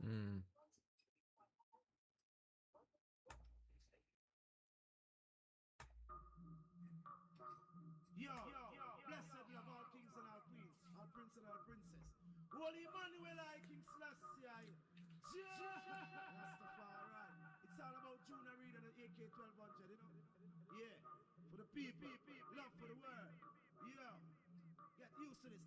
Mm. Yo, blessed love all kings and all queens, all prince and all princess. Holy Emmanuel, I King Selassie, Rastafari. It's all about Junior Reed and the AK 1200, you know? Yeah, for the people, love for the world. Yeah, get used to this.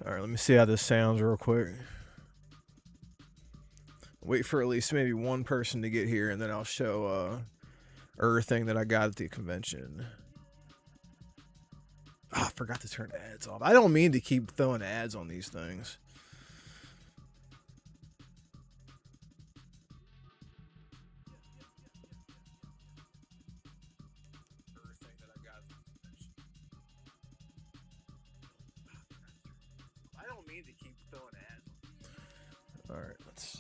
All right, let me see how this sounds real quick. Wait for at least maybe one person to get here, and then I'll show everything that I got at the convention. Oh, I forgot to turn ads off. I don't mean to keep throwing ads on these things. I don't mean to keep throwing ads on. All right, let's see.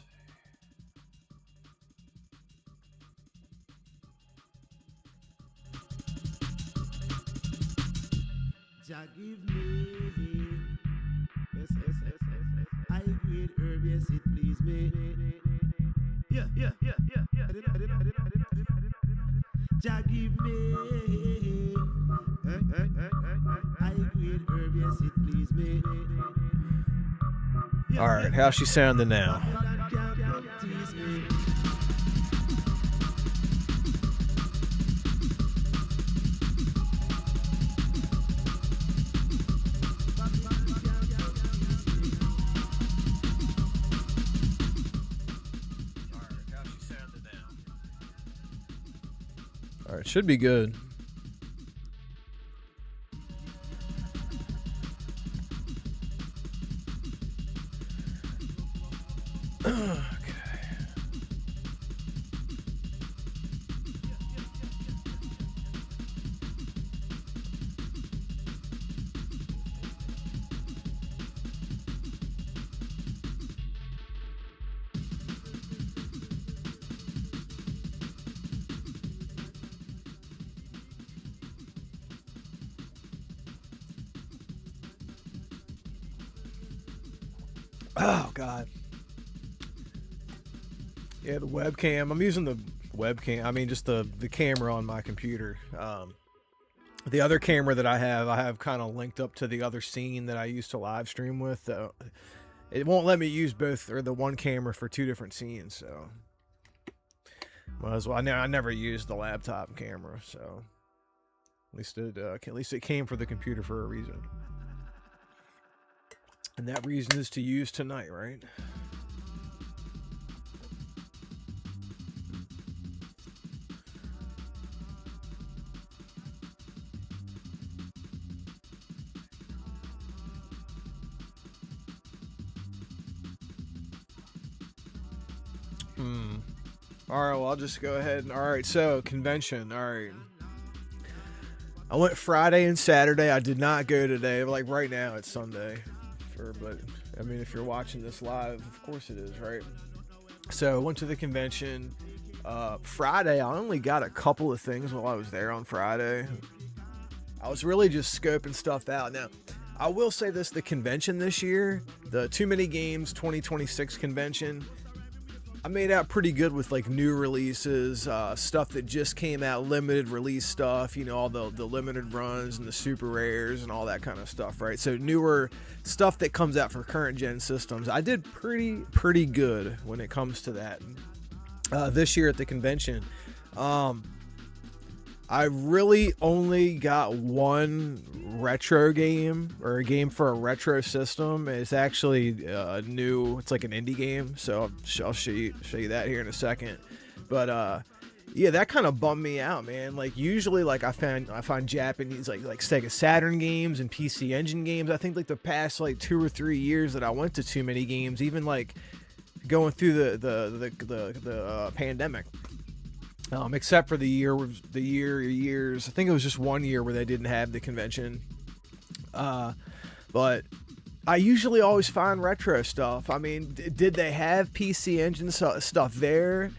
Jah give me, yes. I grade herb, yes, it please me. Yeah. I didn't know. Jah give me, I grade herb, yes, it please me. All right, how's she sounding now? All right, should be good. Oh God. Yeah, the webcam. I'm using the webcam. I mean, just the camera on my computer. The other camera that I have kind of linked up to the other scene that I used to live stream with. It won't let me use both or the one camera for two different scenes. So, might as well. I never used the laptop camera, so at least it came for the computer for a reason. And that reason is to use tonight, right? All right, well, I'll just go ahead and. All right, so convention. All right. I went Friday and Saturday. I did not go today. Like right now, it's Sunday. But I mean, if you're watching this live, of course it is, right? So I went to the convention. Friday, I only got a couple of things while I was there on Friday. I was really just scoping stuff out. Now, I will say this: the convention this year, the Too Many Games 2026 convention, I made out pretty good with like new releases, stuff that just came out, limited release stuff, you know, all the limited runs and the super rares and all that kind of stuff, right? So newer stuff that comes out for current gen systems. I did pretty good when it comes to that this year at the convention. I really only got one retro game, or a game for a retro system. It's actually new. It's like an indie game, so I'll show you that here in a second. But yeah, that kind of bummed me out, man. Like usually, like I find Japanese like Sega Saturn games and PC Engine games. I think like the past like 2 or 3 years that I went to Too Many Games, even like going through the pandemic. except for the years. I think it was just 1 year where they didn't have the convention. But I usually always find retro stuff. I mean, did they have PC Engine stuff there?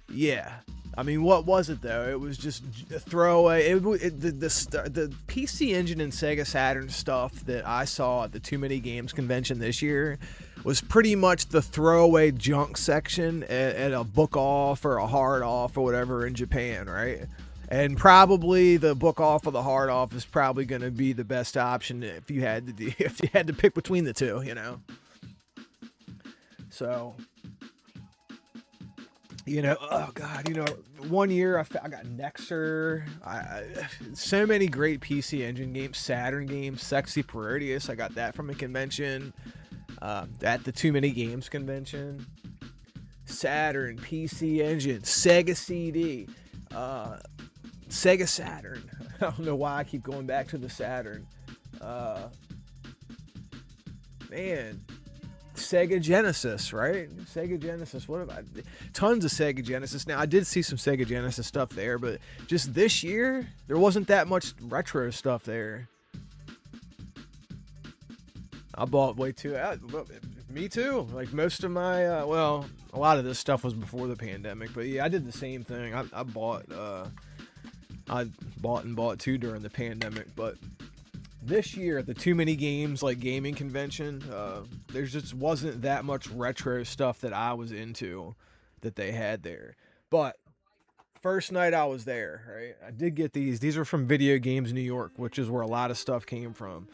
Yeah. I mean, what was it though? It was just a throwaway. The PC Engine and Sega Saturn stuff that I saw at the Too Many Games convention this year was pretty much the throwaway junk section at a book off or a hard off or whatever in Japan, right? And probably the book off or the hard off is probably going to be the best option if you had to pick between the two, you know. So, you know, oh god, you know, 1 year I got Nexer, so many great PC Engine games, Saturn games, Sexy Parodius, I got that from a convention, at the Too Many Games convention. Saturn, PC Engine, Sega CD, Sega Saturn. I don't know why I keep going back to the Saturn. Man, Sega Genesis, right? Sega Genesis. What about tons of Sega Genesis? Now I did see some Sega Genesis stuff there, but just this year there wasn't that much retro stuff there. I bought way too. Me too. Like most of my, well, a lot of this stuff was before the pandemic, but yeah, I did the same thing. I bought and bought too during the pandemic, but this year at the Too Many Games like gaming convention, there just wasn't that much retro stuff that I was into that they had there. But first night I was there, right? I did get these. These are from Video Games New York, which is where a lot of stuff came from.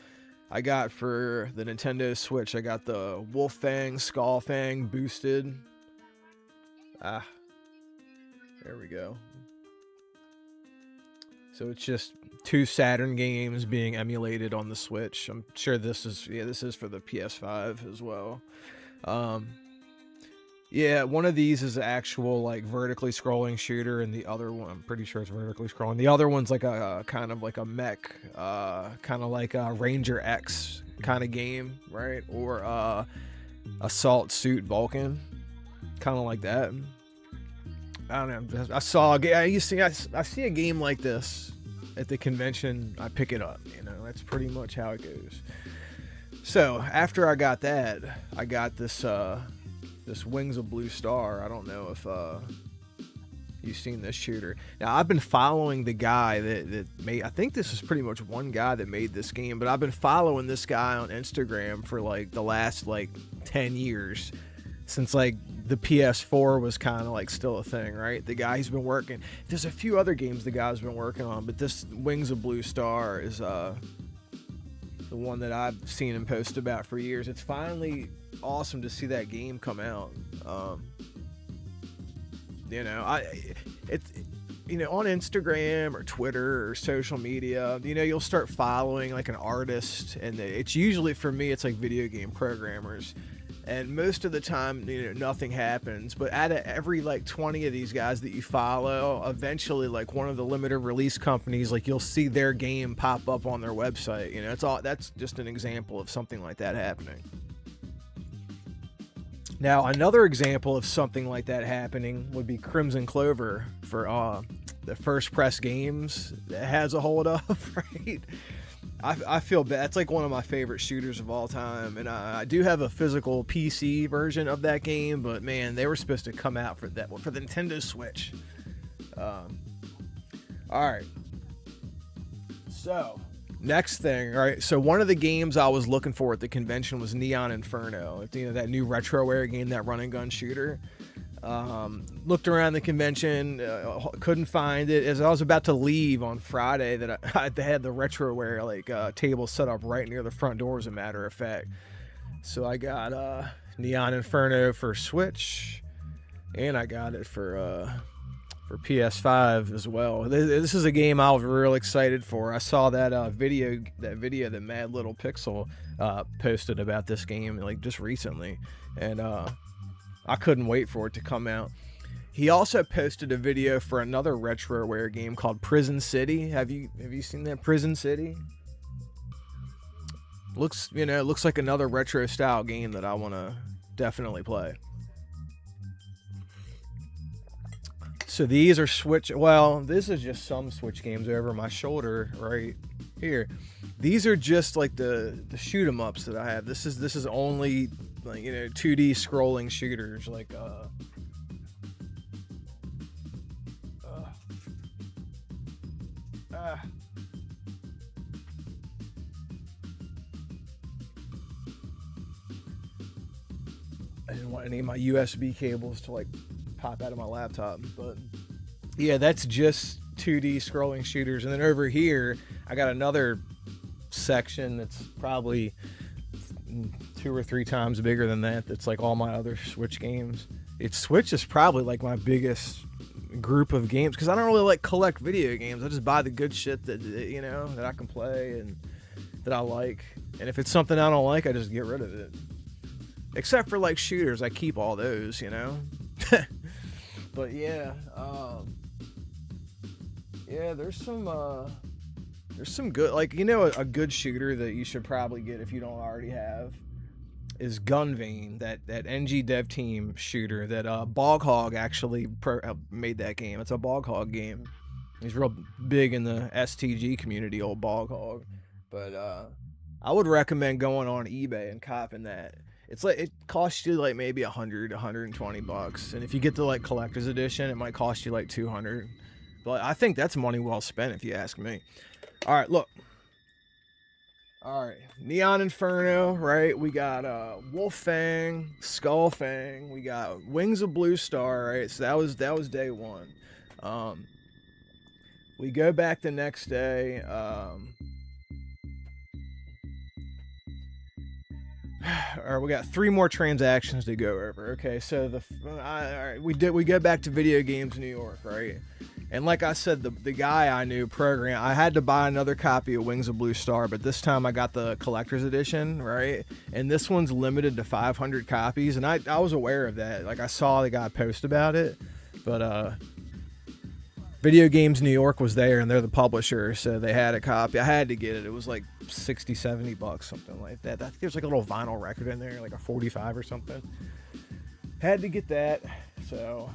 I got for the Nintendo Switch, I got the Wolfang, Skullfang boosted. There we go. So it's just two Saturn games being emulated on the Switch. I'm sure this is for the PS5 as well. Yeah, one of these is an actual like vertically scrolling shooter, and the other one, I'm pretty sure it's vertically scrolling. The other one's like a kind of like a mech, kind of like a Ranger X kind of game, right? Or Assault Suit Vulcan, kind of like that. I don't know. I see a game like this at the convention. I pick it up. You know, that's pretty much how it goes. So after I got that, I got this Wings of Blue Star. I don't know if you've seen this shooter. Now I've been following the guy that made. I think this is pretty much one guy that made this game, but I've been following this guy on Instagram for like the last like 10 years. Since like the PS4 was kind of like still a thing, right? The guy's been working. There's a few other games the guy's been working on, but this Wings of Blue Star is the one that I've seen him post about for years. It's finally awesome to see that game come out. You know, it's you know, on Instagram or Twitter or social media, you know, you'll start following like an artist, and it's usually, for me, it's like video game programmers. And most of the time, you know, nothing happens. But out of every like 20 of these guys that you follow, eventually, like one of the limited release companies, like you'll see their game pop up on their website. You know, that's just an example of something like that happening. Now, another example of something like that happening would be Crimson Clover for the First Press Games that has a hold of, right? I feel bad. It's like one of my favorite shooters of all time, and I do have a physical PC version of that game, but man, they were supposed to come out for the Nintendo Switch. All right. So, next thing, all right. So one of the games I was looking for at the convention was Neon Inferno. It's, you know, that new retroware game, that run and gun shooter. Looked around the convention, couldn't find it. As I was about to leave on Friday, that they had the retroware like table set up right near the front door, as a matter of fact. So I got Neon Inferno for Switch, and I got it for PS5 as well. This is a game I was real excited for. I saw that video that Mad Little Pixel posted about this game like just recently, and I couldn't wait for it to come out. He also posted a video for another retroware game called Prison City. Have you seen that? Prison City? Looks like another retro style game that I want to definitely play. So these are Switch. Well, this is just some Switch games over my shoulder right here. These are just like the shoot 'em ups that I have. This is only like 2D scrolling shooters like I didn't want any of my USB cables to like pop out of my laptop, but yeah, that's just 2D scrolling shooters. And then over here, I got another section that's probably 2 or 3 times bigger than that. That's like all my other Switch games. Switch is probably like my biggest group of games because I don't really like collect video games. I just buy the good shit that that I can play and that I like. And if it's something I don't like, I just get rid of it. Except for like shooters, I keep all those, But yeah, there's some good, like, a good shooter that you should probably get if you don't already have is Gunvein, that NG dev team shooter that Bog Hog actually made that game. It's a Bog Hog game. He's real big in the STG community, old Bog Hog. But I would recommend going on eBay and copping that. It's like it costs you like maybe $120, and if you get the like collector's edition, it might cost you like $200. But I think that's money well spent if you ask me. All right, look. All right, Neon Inferno, right? We got Wolffang, Skullfang. We got Wings of Blue Star, right? So that was day one. We go back the next day. Or we got 3 more transactions to go over. Okay, so all right, we go back to Video Games New York, right? And like I said, the guy I knew I had to buy another copy of Wings of Blue Star, but this time I got the collector's edition, right? And this one's limited to 500 copies, and I was aware of that. Like, I saw the guy post about it, but Video Games New York was there, and they're the publisher, so they had a copy. I had to get it. It was like $60-$70, something like that. I think there's like a little vinyl record in there, like a 45 or something. Had to get that. So,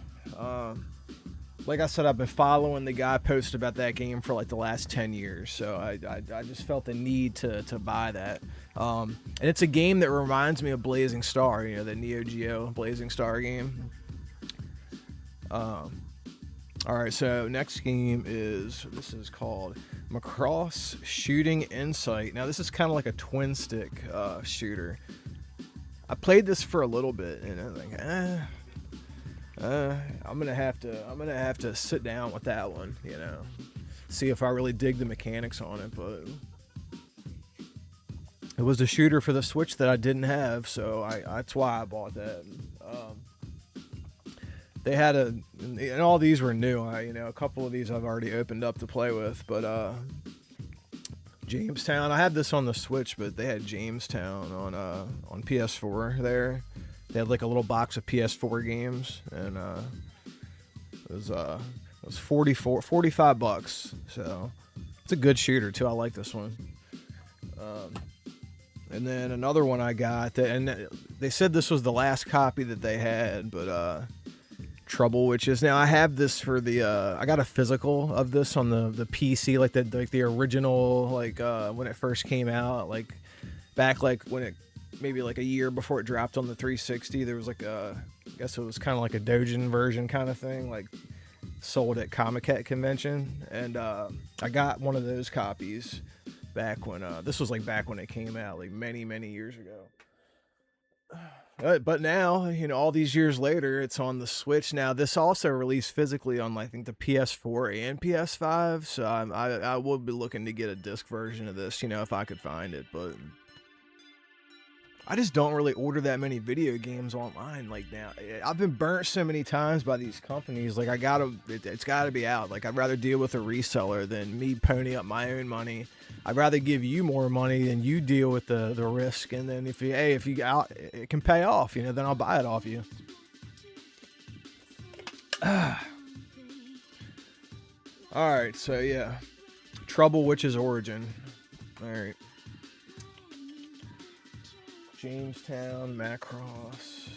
like I said, I've been following the guy post about that game for like the last 10 years, so I just felt the need to buy that. And it's a game that reminds me of Blazing Star, the Neo Geo Blazing Star game. All right, so next game is called Macross Shooting Insight. Now this is kind of like a twin stick shooter. I played this for a little bit, and I'm like, I'm gonna have to sit down with that one, see if I really dig the mechanics on it. But it was a shooter for the Switch that I didn't have, so that's why I bought that. They had and all these were new. A couple of these I've already opened up to play with, but Jamestown. I had this on the Switch, but they had Jamestown on PS4 there. They had like a little box of PS4 games, and it was $45. So it's a good shooter too. I like this one. And then another one I got, and they said this was the last copy that they had, but Trouble Witches. Now I have this for I got a physical of this on the PC, like the original, like when it first came out, like back like when it maybe like a year before it dropped on the 360. There was like I guess it was kind of like a Dojin version kind of thing, like sold at Comic-Con convention, and I got one of those copies back when this was like back when it came out, like many years ago. But now, all these years later, it's on the Switch. Now, this also released physically on, I think, the PS4 and PS5. So I would be looking to get a disc version of this, if I could find it. But I just don't really order that many video games online. Like now, I've been burnt so many times by these companies. Like it's got to be out. Like I'd rather deal with a reseller than me pony up my own money. I'd rather give you more money than you deal with the risk. And then if you out, it can pay off. Then I'll buy it off you. All right, so yeah, Trouble Witches Origin. All right. Jamestown, Macross.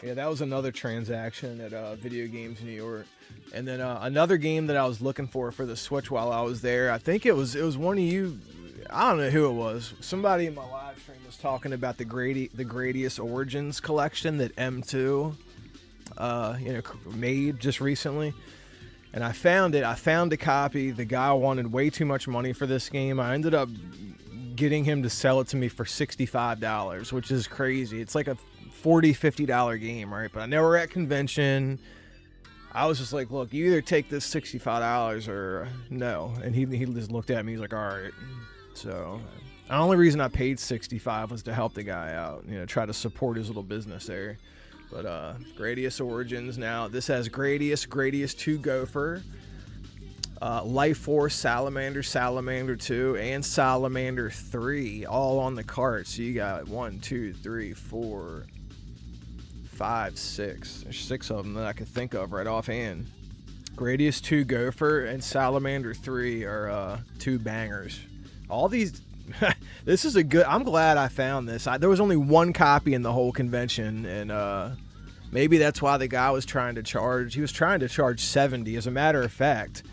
Yeah, that was another transaction at Video Games New York. And then another game that I was looking for the Switch while I was there. I think it was one of you. I don't know who it was. Somebody in my live stream was talking about the Gradius Origins collection that M2 made just recently. And I found it. I found a copy. The guy wanted way too much money for this game. I ended up getting him to sell it to me for $65, which is crazy. It's like a $40-$50 game, right? But I know we're at convention. I was just like, look, you either take this $65 or no. And he just looked at me. He's like, all right. So the only reason I paid $65 was to help the guy out, try to support his little business there. But Gradius Origins now. This has Gradius 2 Gopher, Life Force, Salamander 2, and Salamander 3 all on the cart. So you got 1, 2, 3, 4, 5, 6. There's 6 of them that I could think of right offhand. Gradius 2 Gopher and Salamander 3 are 2 bangers. All these. This is a good. I'm glad I found this. There was only one copy in the whole convention, and maybe that's why the guy was trying to charge. He was trying to charge $70. As a matter of fact,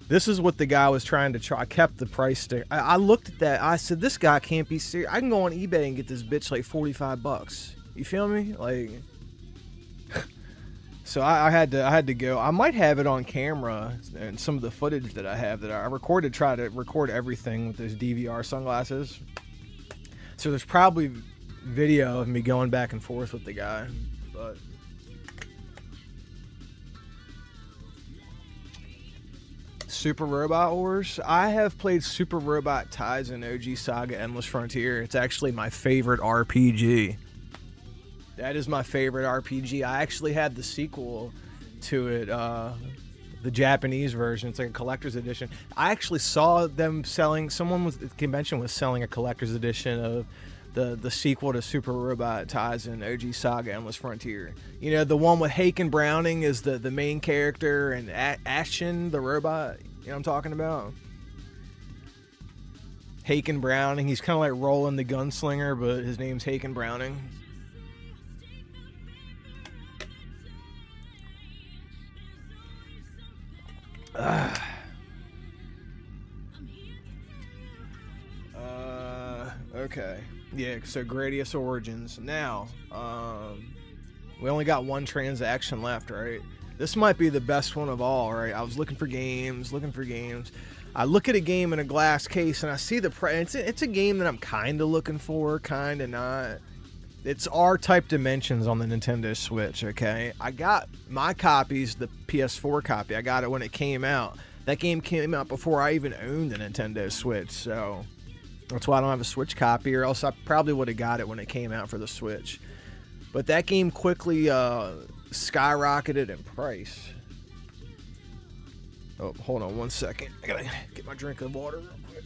this is what the guy was trying to charge. I kept the price stick. I looked at that. I said, this guy can't be serious. I can go on eBay and get this bitch like $45. You feel me? Like. So I had to go. I might have it on camera and some of the footage that I have that I recorded. Try to record everything with those DVR sunglasses. So there's probably video of me going back and forth with the guy. But Super Robot Wars. I have played Super Robot Taisen OG Saga Endless Frontier. It's actually my favorite RPG. That is my favorite RPG. I actually had the sequel to it, the Japanese version. It's like a collector's edition. I actually saw them selling. Someone at the convention was selling a collector's edition of the sequel to Super Robot Taisen OG Saga Endless Frontier. The one with Haken Browning is the main character, and Ashen the robot. You know what I'm talking about? Haken Browning. He's kind of like Roland the Gunslinger, but his name's Haken Browning. Okay. Yeah, so Gradius Origins. Now, we only got one transaction left, right? This might be the best one of all, right? I was looking for games. I look at a game in a glass case and I see the price. It's a game that I'm kind of looking for, kind of not. It's R-Type Dimensions on the Nintendo Switch, okay? I got my copies, the PS4 copy. I got it when it came out. That game came out before I even owned a Nintendo Switch, so that's why I don't have a Switch copy, or else I probably would have got it when it came out for the Switch. But that game quickly skyrocketed in price. Oh, hold on one second. I gotta get my drink of water real quick.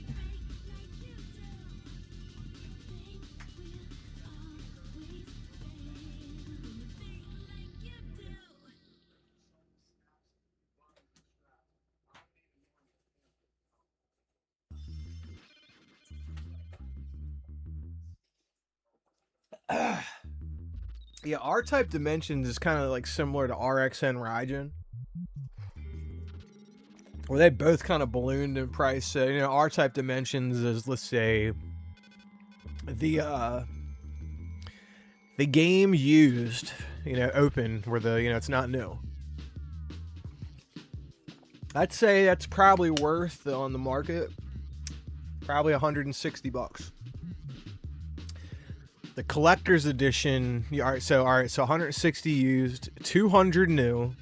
Yeah, R-Type Dimensions is kind of like similar to RXN Raijin, where they both kind of ballooned in price. So, R-Type Dimensions is, let's say, the game used, open, where it's not new. I'd say that's probably worth on the market, probably $160. The collector's edition, all right, so 160 used, 200 new.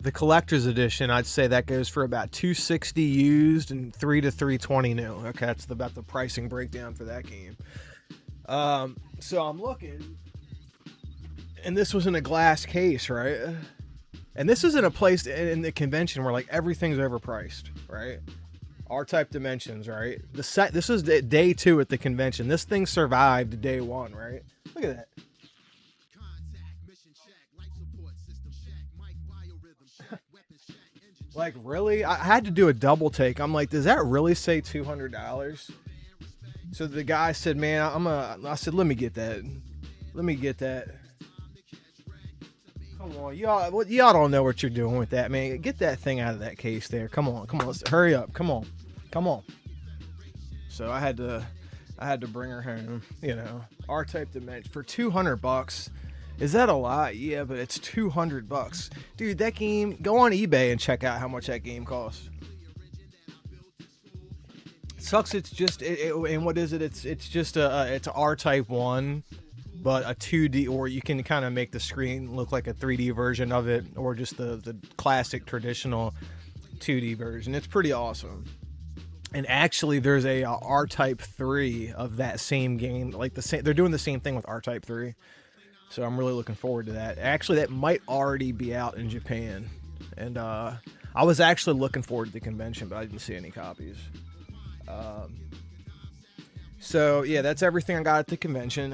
The collector's edition, I'd say that goes for about 260 used and 3 to 320 new. Okay, that's about the pricing breakdown for that game. So I'm looking, and this was in a glass case, right? And this is in a place in the convention where like everything's overpriced, right? R-Type Dimensions, right? This is day 2 at the convention. This thing survived day 1, right? Look at that. Like, really? I had to do a double take. I'm like, does that really say $200? So the guy said, man, I said, let me get that. Come on, y'all don't know what you're doing with that, man. Get that thing out of that case there. Come on, let's hurry up. Come on. So I had to bring her home. You know, R-Type Dimension for $200. Is that a lot? Yeah, but it's $200, dude. That game. Go on eBay and check out how much that game costs. It sucks. It's just and what is it? It's just it's R-Type 1. But a 2D, or you can kind of make the screen look like a 3D version of it, or just the classic traditional 2D version. It's pretty awesome. And actually, there's a R-Type 3 of that same game. Like they're doing the same thing with R-Type 3. So I'm really looking forward to that. Actually, that might already be out in Japan. And I was actually looking forward to the convention, but I didn't see any copies. So yeah, that's everything I got at the convention.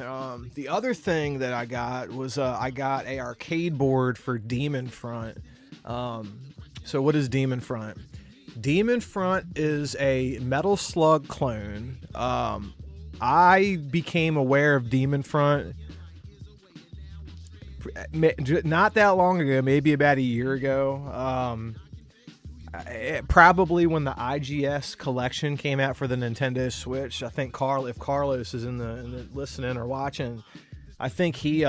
The other thing that I got was I got a arcade board for Demon Front. So what is Demon Front? Demon Front is a Metal Slug clone. I became aware of Demon Front not that long ago, maybe about a year ago. Probably when the IGS collection came out for the Nintendo Switch. I think if Carlos is in the listening or watching, I think he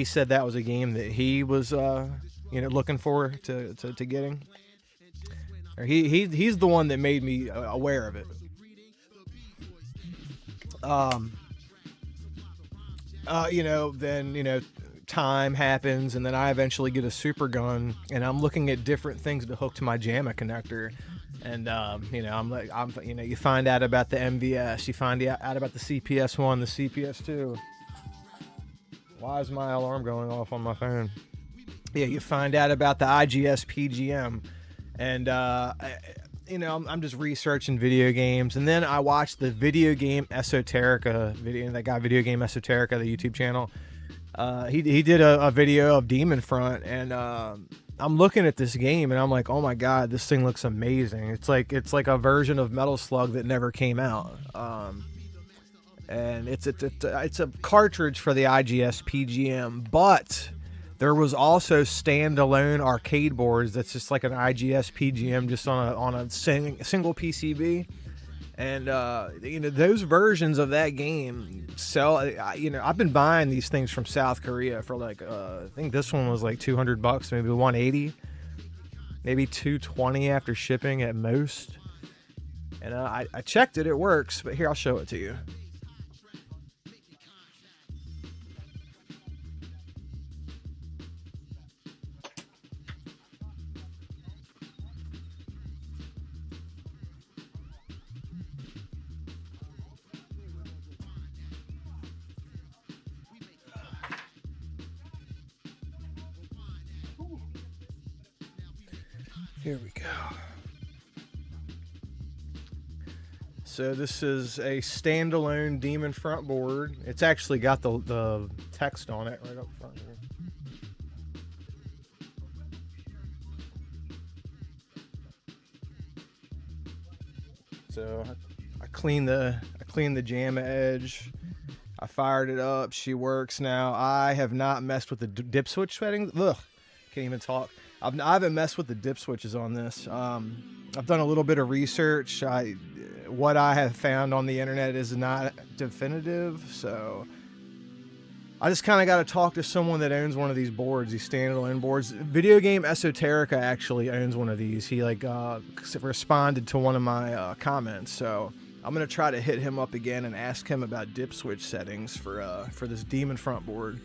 said that was a game that he was looking forward to getting. Or he's the one that made me aware of it. Then time happens, and then I eventually get a supergun, and I'm looking at different things to hook to my JAMMA connector, and you find out about the MVS, you find out about the CPS1, the CPS2. Why is my alarm going off on my phone? Yeah, you find out about the IGS PGM, and I'm just researching video games, and then I watched the Video Game Esoterica video. That guy, Video Game Esoterica, the YouTube channel. He did a video of Demon Front, and I'm looking at this game, and I'm like, oh my god, this thing looks amazing. It's like a version of Metal Slug that never came out. And it's a cartridge for the IGS PGM, but there was also standalone arcade boards that's just like an IGS PGM, just on a single PCB. And those versions of that game sell. I've been buying these things from South Korea for like I think this one was like $200, maybe 180, maybe 220 after shipping at most. And I checked it; it works. But here, I'll show it to you. Here we go. So this is a standalone Demon Front board. It's actually got the text on it right up front here. So I cleaned the JAMMA edge. I fired it up. She works now. I have not messed with the dip switch settings. Ugh, can't even talk. I haven't messed with the dip switches on this. I've done a little bit of research. What I have found on the internet is not definitive, so I just kind of got to talk to someone that owns one of these boards, these standalone boards. Video Game Esoterica actually owns one of these. He responded to one of my comments, so I'm gonna try to hit him up again and ask him about dip switch settings for this Demon Front board.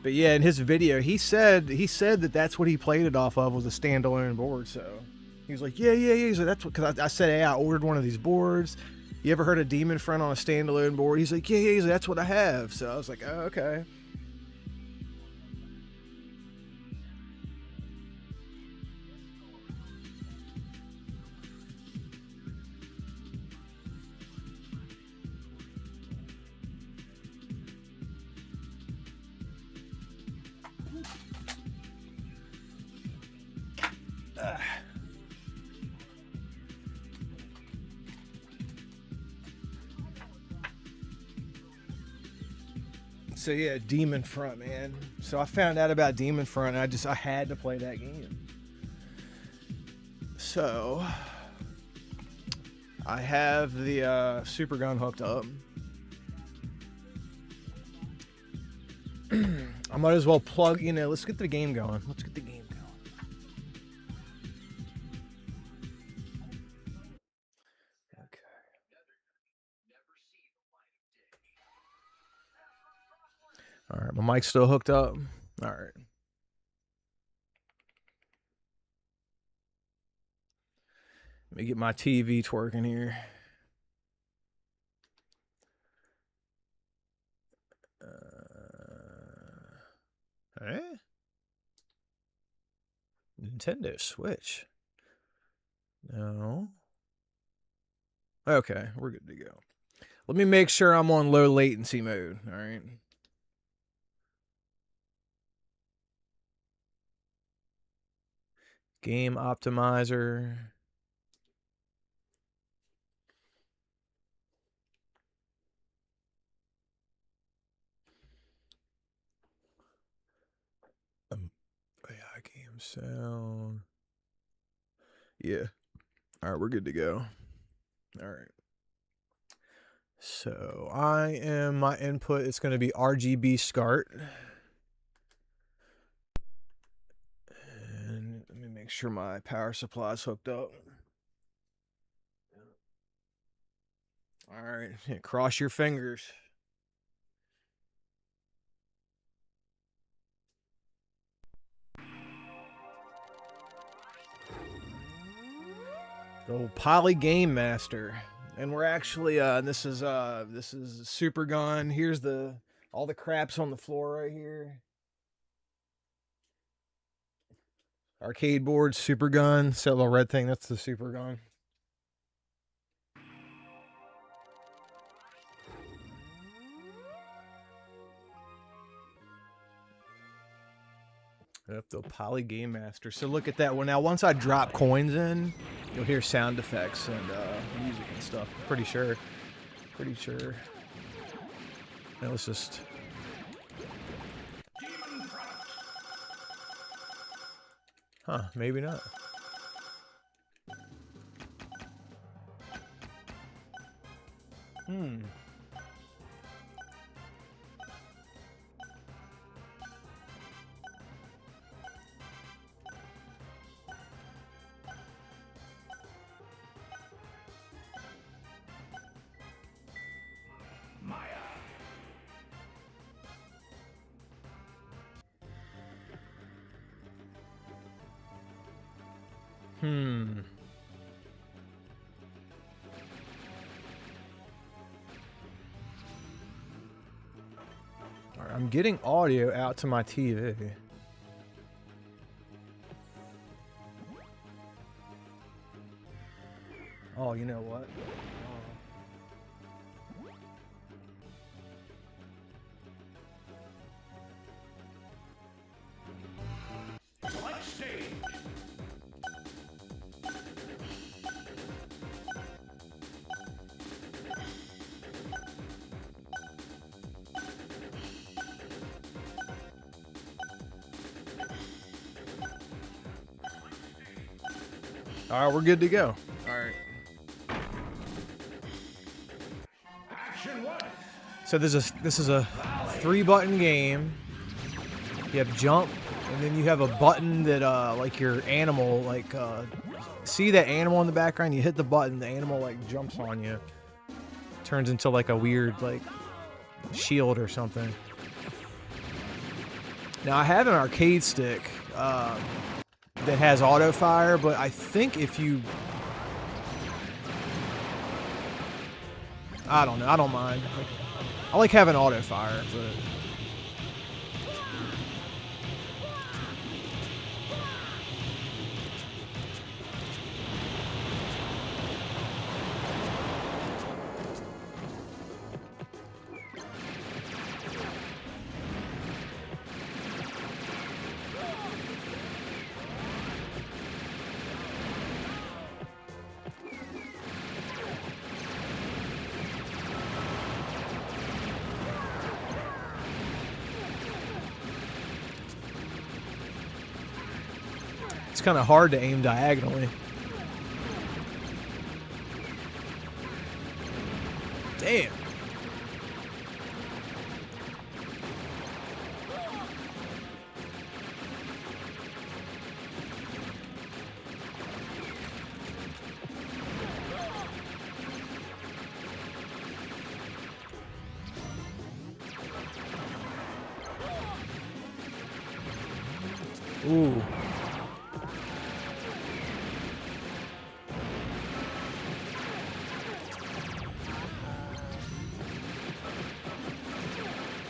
But yeah, in his video, he said that that's what he played it off of, was a standalone board. So he was like, yeah. He's like, that's what, because I said, hey, I ordered one of these boards. You ever heard of Demon Front on a standalone board? He's like, yeah. He's like, that's what I have. So I was like, oh, okay. So yeah, Demon Front, man. So I found out about Demon Front, and I had to play that game. So I have the supergun hooked up. I might as well plug, let's get the game going. Let's get the game going. Okay. All right, my mic's still hooked up. All right. Let me get my TV twerking here. Nintendo Switch. No. Okay, we're good to go. Let me make sure I'm on low latency mode. All right. Game optimizer. AI game sound. Yeah. All right, we're good to go. All right. So my input, it's going to be RGB SCART. And let me make sure my power supply is hooked up. All right, cross your fingers. The old Poly Game Master. And we're actually this is Supergun. Here's all the craps on the floor right here. Arcade board, Supergun, that little red thing, that's the Supergun. Yep, the Poly Game Master. So look at that one. Now, once I drop coins in, you'll hear sound effects and music and stuff. Pretty sure. Now let's just. Huh? Maybe not. All right, I'm getting audio out to my TV. Oh, you know what? All right, we're good to go. All right. So this is a 3-button game. You have jump, and then you have a button that like your animal, like see that animal in the background? You hit the button, the animal like jumps on you, turns into like a weird like shield or something. Now I have an arcade stick that has auto fire, but I think if you, I don't know, I don't mind. I like having auto fire, but. kind of hard to aim diagonally. Damn. Ooh.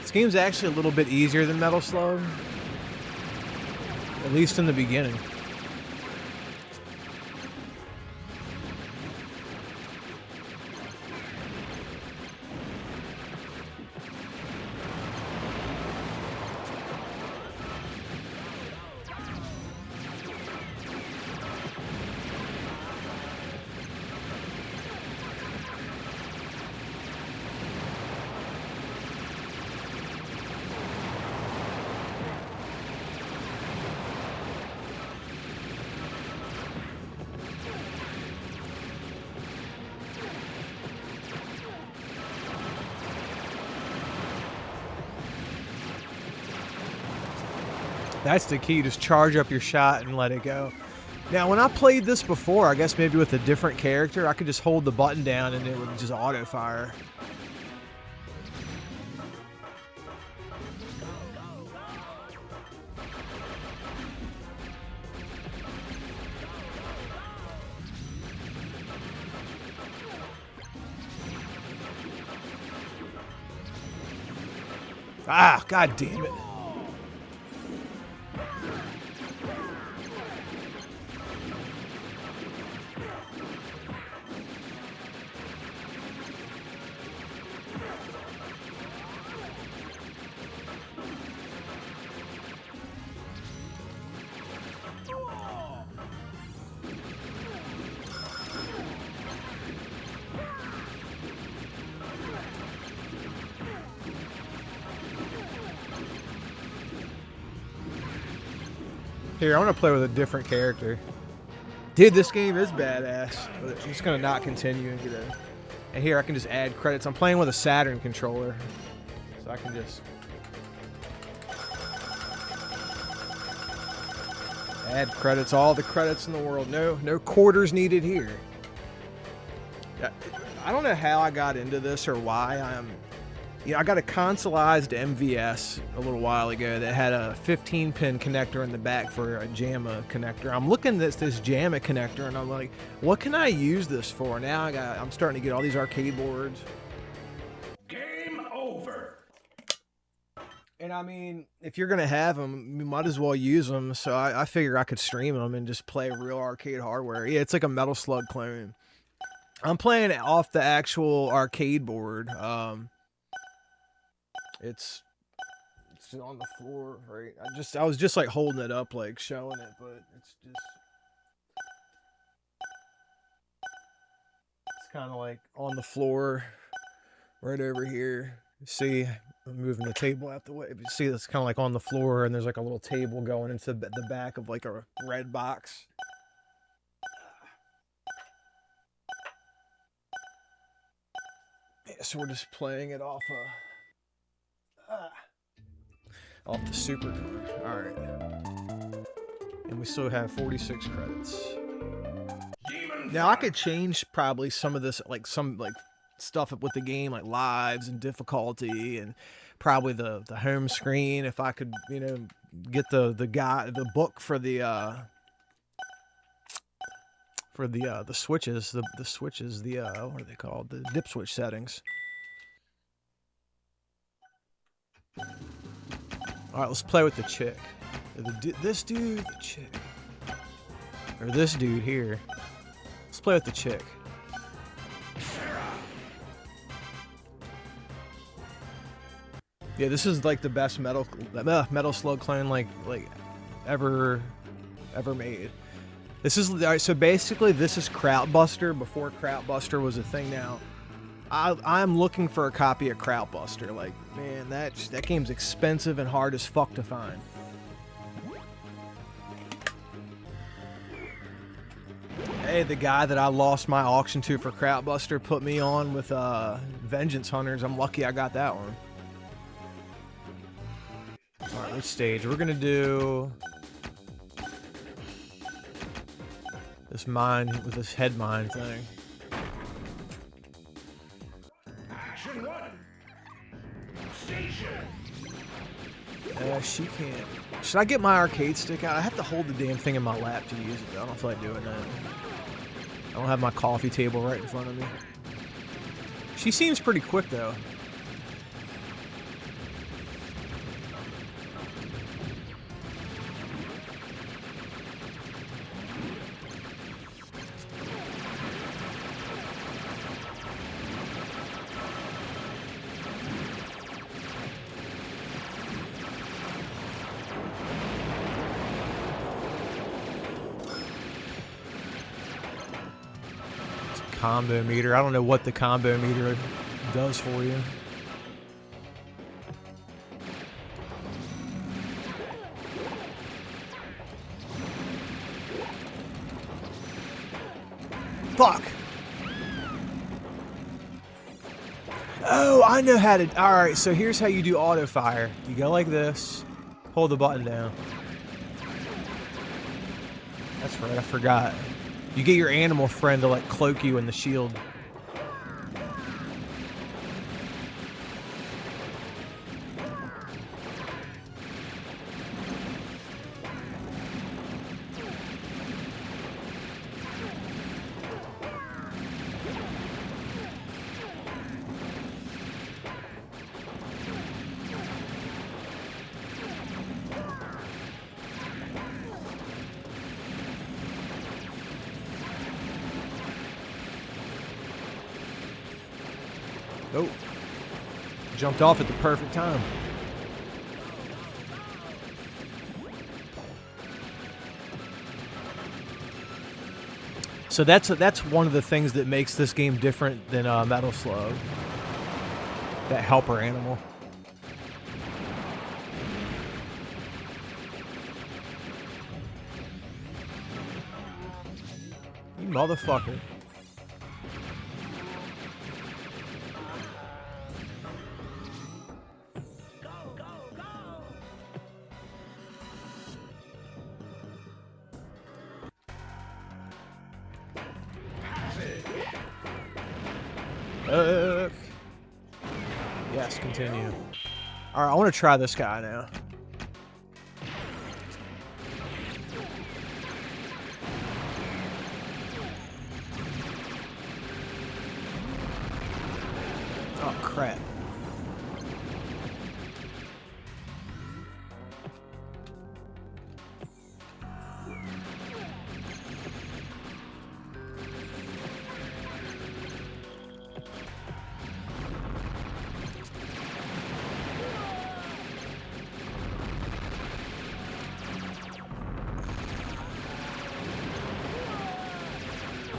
This game's actually a little bit easier than Metal Slug. At least in the beginning. That's the key, just charge up your shot and let it go. Now, when I played this before, I guess maybe with a different character, I could just hold the button down and it would just auto-fire. Ah, god damn it. Here, I'm gonna play with a different character. Dude, this game is badass. But I'm just gonna not continue and get a... And here, I can just add credits. I'm playing with a Saturn controller. So I can just... add credits, all the credits in the world. No quarters needed here. I don't know how I got into this or why. I got a consoleized MVS a little while ago that had a 15-pin connector in the back for a JAMMA connector. I'm looking at this JAMMA connector and I'm like, what can I use this for? Now I'm starting to get all these arcade boards. Game over. And I mean, if you're gonna have them, you might as well use them. So I figure I could stream them and just play real arcade hardware. Yeah, it's like a Metal Slug clone. I'm playing it off the actual arcade board. It's on the floor, right? I was just like holding it up, like showing it, but it's kind of like on the floor, right over here. See, I'm moving the table out the way. But you see, it's kind of like on the floor, and there's like a little table going into the back of like a red box. Yeah, so we're just playing it off the supergun. All right, and we still have 46 credits. Now I could change probably some of this, like some stuff with the game, like lives and difficulty, and probably the home screen if I could, get the book for the switches, the switches, what are they called? The dip switch settings. All right, let's play with the chick. This dude, the chick. Or this dude here. Let's play with the chick. Yeah, this is like the best Metal Slug clone like ever made. This is, so basically this is Krautbuster before Krautbuster was a thing. Now I'm looking for a copy of Krautbuster. Like, man, that game's expensive and hard as fuck to find. Hey, the guy that I lost my auction to for Crowdbuster put me on with Vengeance Hunters. I'm lucky I got that one. Alright, which stage? We're gonna do this mine with this head mine thing. Action one. Station. She can't. Should I get my arcade stick out? I have to hold the damn thing in my lap to use it, though. I don't feel like doing that. I don't have my coffee table right in front of me. She seems pretty quick, though. Combo meter. I don't know what the combo meter does for you. Fuck. Oh, I know how to. All right, so here's how you do auto fire. You go like this, hold the button down. That's right, I forgot. You get your animal friend to like cloak you in the shield. Oh, jumped off at the perfect time. So that's one of the things that makes this game different than Metal Slug. That helper animal. You motherfucker. Yes, continue. Alright, I want to try this guy now. Oh, crap.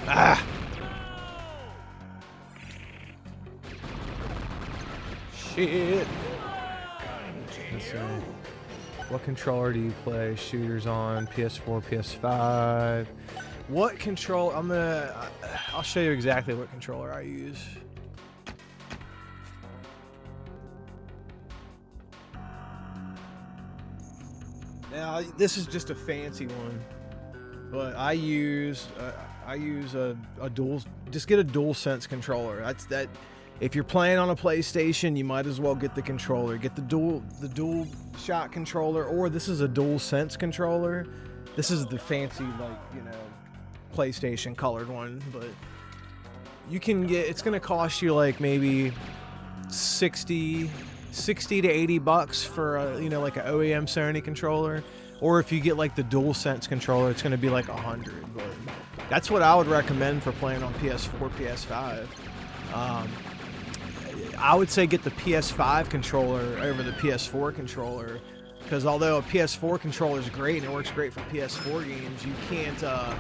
Ah! Shit! Let's see. What controller do you play? Shooters on PS4, PS5. What control? I'll show you exactly what controller I use. Now, this is just a fancy one, but I use a dual. Just get a DualSense controller. That's that. If you're playing on a PlayStation, you might as well get the controller. Get the dual shot controller, or this is a DualSense controller. This is the fancy, like, you know, PlayStation colored one, but you can get. It's gonna cost you like maybe 60 to 80 bucks for a, you know, like an OEM Sony controller. Or if you get like the DualSense controller, it's gonna be like 100. But that's what I would recommend for playing on PS4, PS5. I would say get the PS5 controller over the PS4 controller, because although a PS4 controller is great and it works great for PS4 games, you can't. I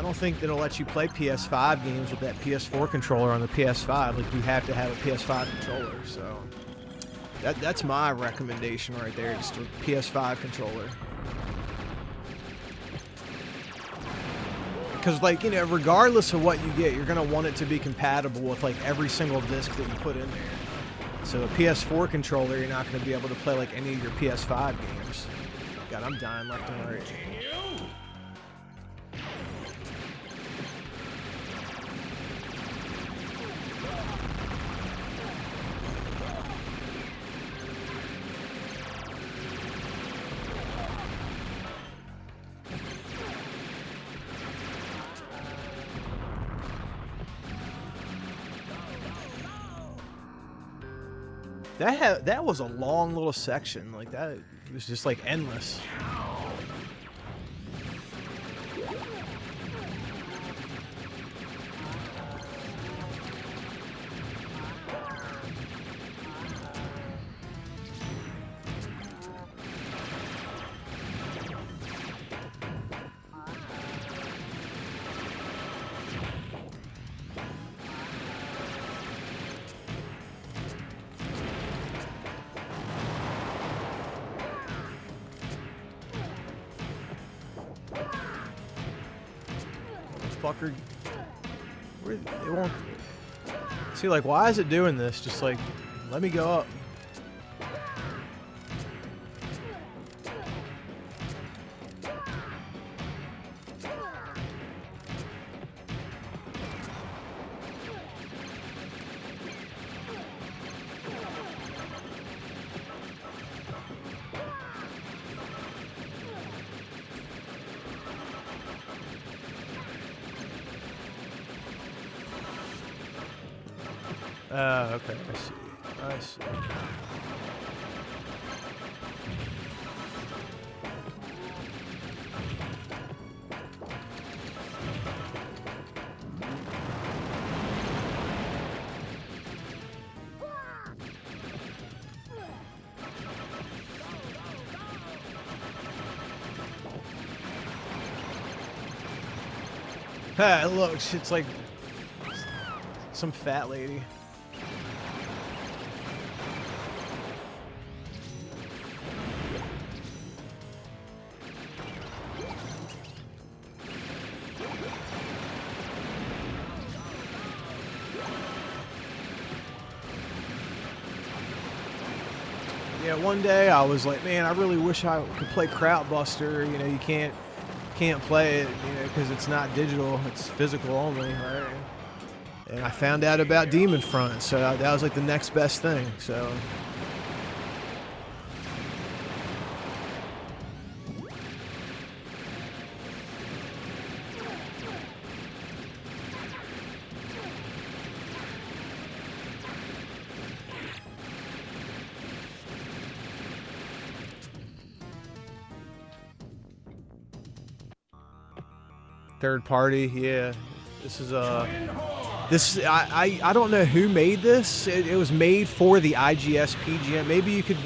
don't think it'll let you play PS5 games with that PS4 controller on the PS5. Like, you have to have a PS5 controller. So that's my recommendation right there, just a PS5 controller. because like, you know, regardless of what you get, you're gonna want it to be compatible with like every single disc that you put in there. So a PS4 controller, you're not gonna be able to play like any of your PS5 games. God, I'm dying left and right. That was a long little section. Like that, it was just like endless. Fucker. It won't. See, like, why is it doing this? Just like, let me go up. Okay, I see. I see. Ha, look, it's like some fat lady. Yeah, one day I was like, man, I really wish I could play Krautbuster. You know, you can't play it, you know, because it's not digital, it's physical only, right? And I found out about Demon Front, so that was like the next best thing. So. Third party, yeah. This is I don't know who made this. It was made for the IGS PGM. Maybe you could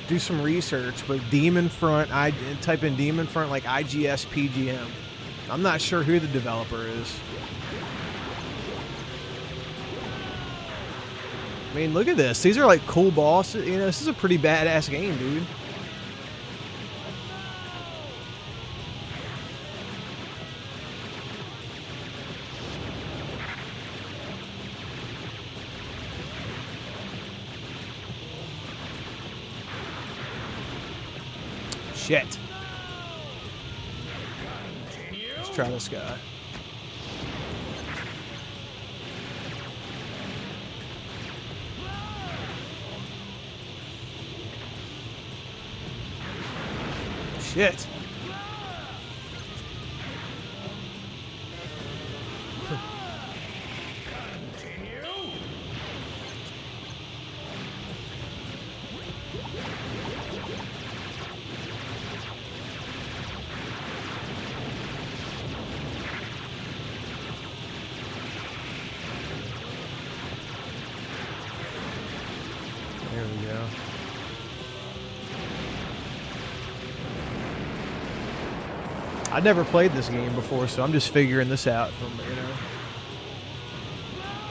do some research, but Demon Front, I type in Demon Front like IGS PGM. I'm not sure who the developer is. I mean, look at this. These are like cool bosses. You know, this is a pretty badass game, dude. Shit. Let's try this guy. Shit. There we go. I'd never played this game before, so I'm just figuring this out from, you know.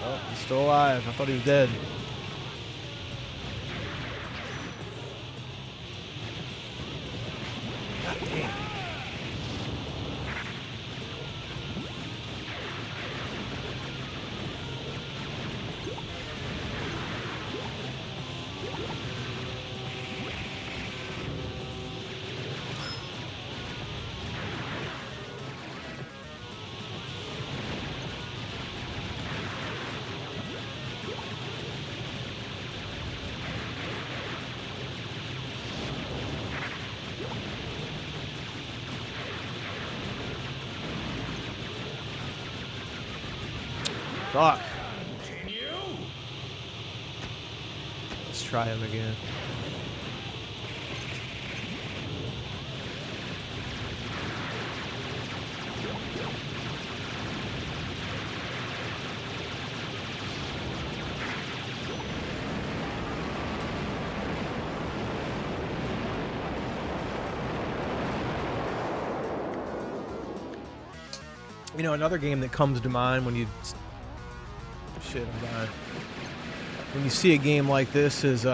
Oh, he's still alive. I thought he was dead. God damn. Fuck. Let's try him again. You know, another game that comes to mind when you... Shit, I'm dying. When you see a game like this is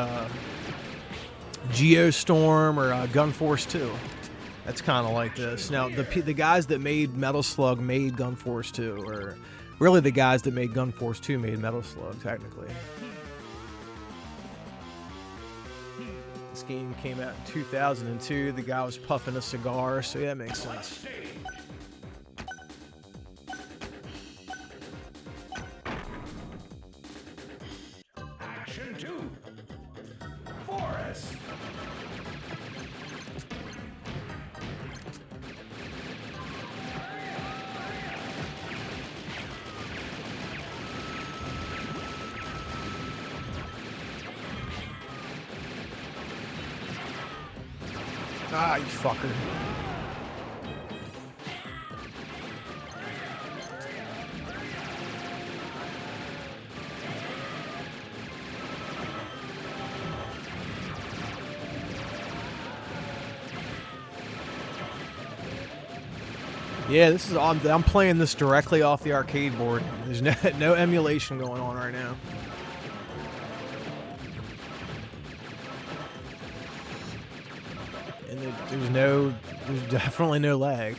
Geostorm or Gun Force 2. That's kind of like this. Now, the guys that made Metal Slug made Gun Force 2, or really the guys that made Gun Force 2 made Metal Slug, technically. This game came out in 2002. The guy was puffing a cigar, so yeah, that makes sense. Ah, you fucker. Yeah, this is I'm playing this directly off the arcade board. There's no emulation going on right now. And there's definitely no lag.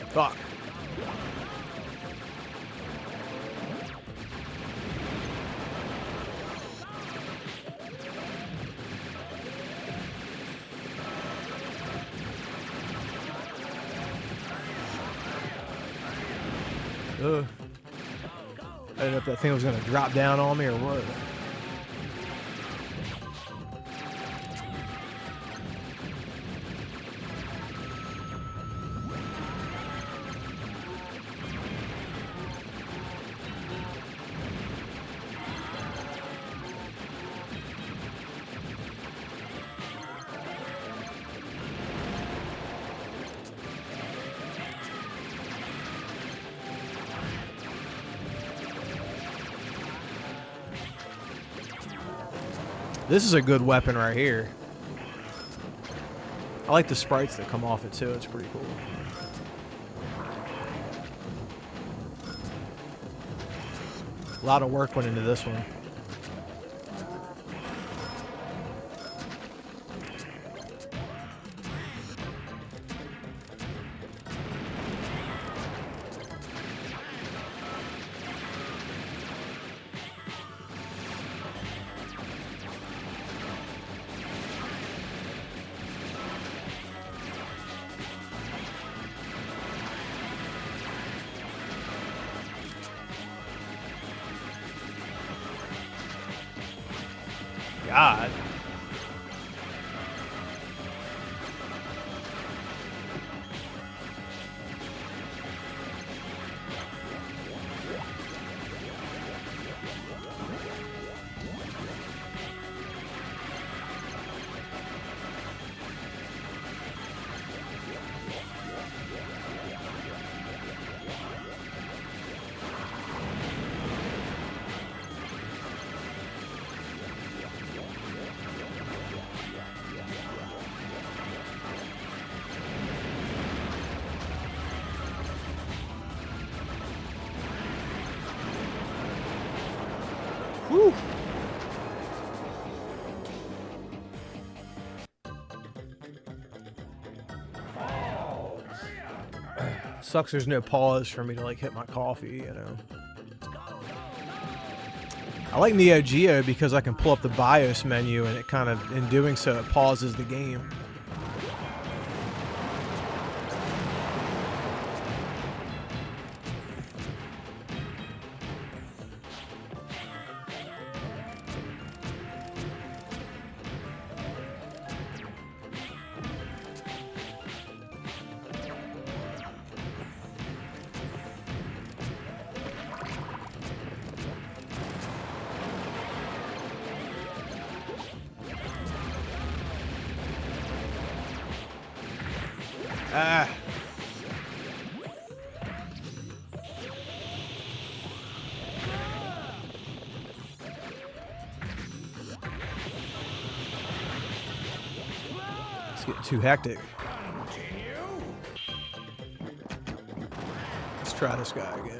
Fuck. Ugh. I don't know if that thing was gonna drop down on me or what. This is a good weapon right here. I like the sprites that come off it too. It's pretty cool. A lot of work went into this one. God. Whew. Sucks there's no pause for me to like hit my coffee, you know. I like Neo Geo because I can pull up the BIOS menu and it kind of, in doing so, it pauses the game. Ah. It's getting too hectic. Let's try this guy again.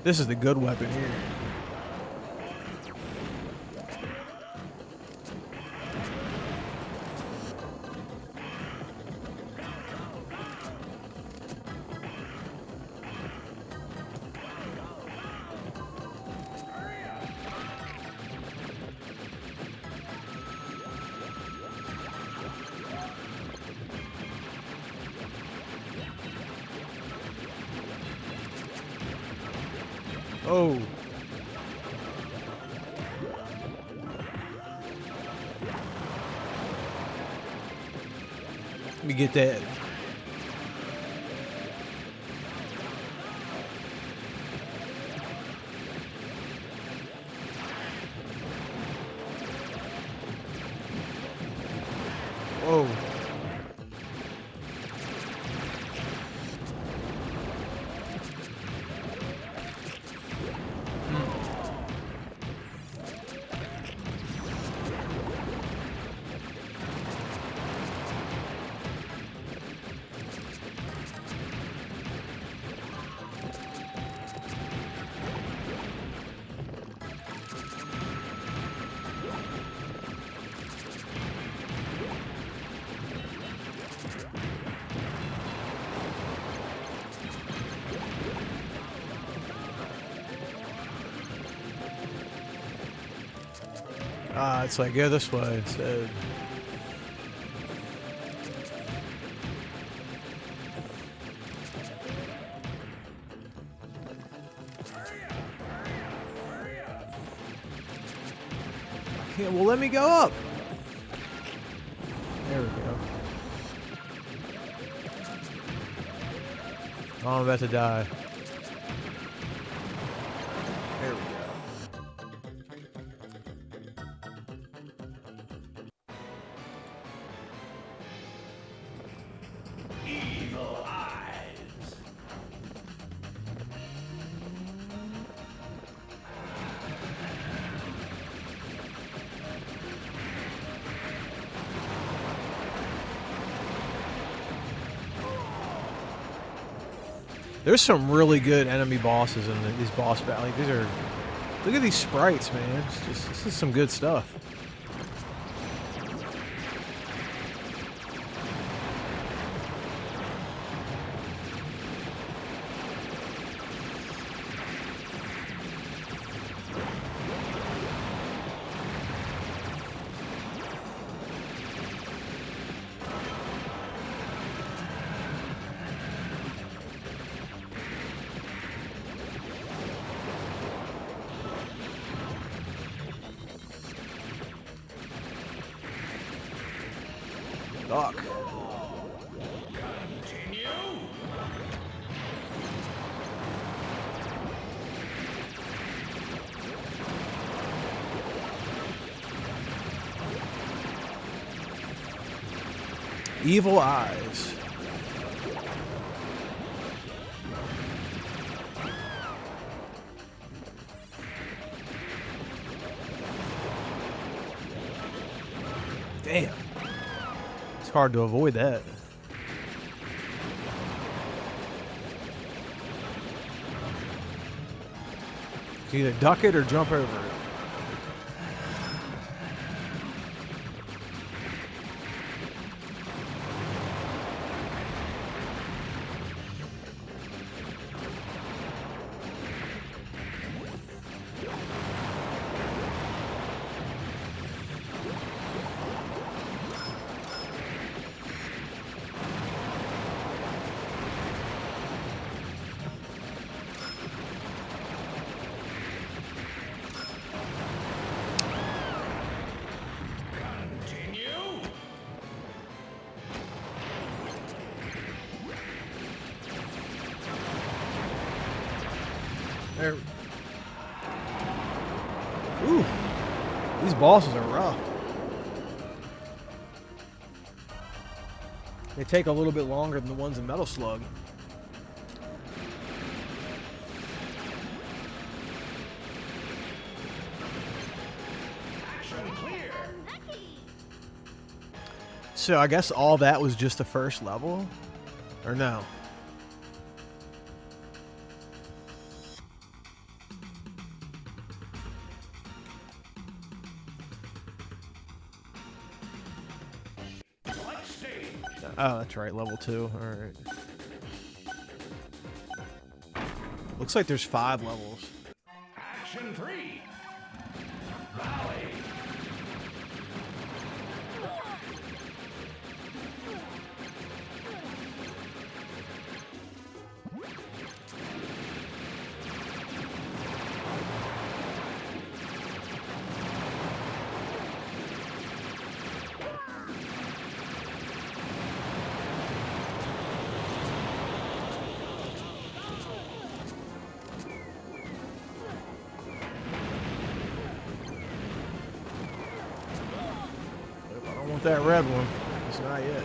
This is the good weapon here. Oh. Let me get that. Whoa. It's like, go this way instead. I can't, well, let me go up. There we go. Oh, I'm about to die. There we go. There's some really good enemy bosses in these boss battles. Like, these are, look at these sprites, man. It's just, this is some good stuff. Fuck. Evil eyes. Damn. It's hard to avoid that. You either duck it or jump over it. There. Ooh, these bosses are rough. They take a little bit longer than the ones in Metal Slug. So I guess all that was just the first level? Or no? Oh, that's right, level 2. Alright. Looks like there's 5 levels. Action 3. Valley. I don't want that red one. It's not yet.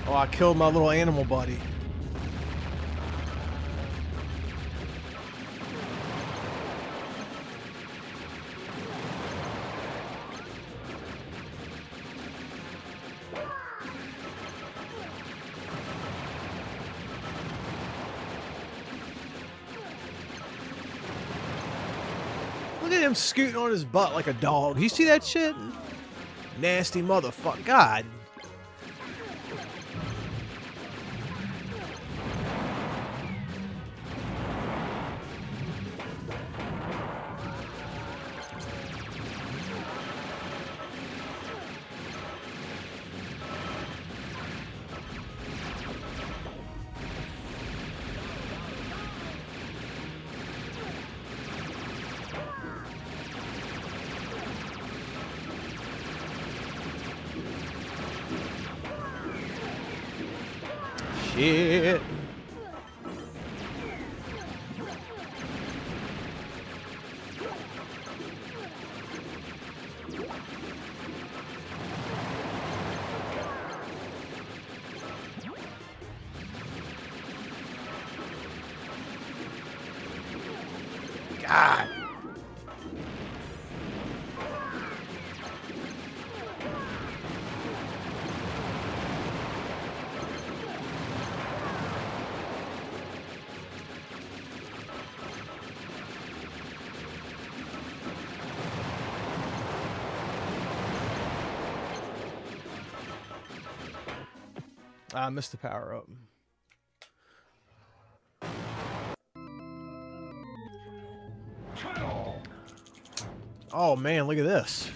Oh, I killed my little animal buddy. Look at him scooting on his butt like a dog. You see that shit? Nasty motherfucker. God. Shit. God. I missed the power up. Tunnel. Oh man, look at this.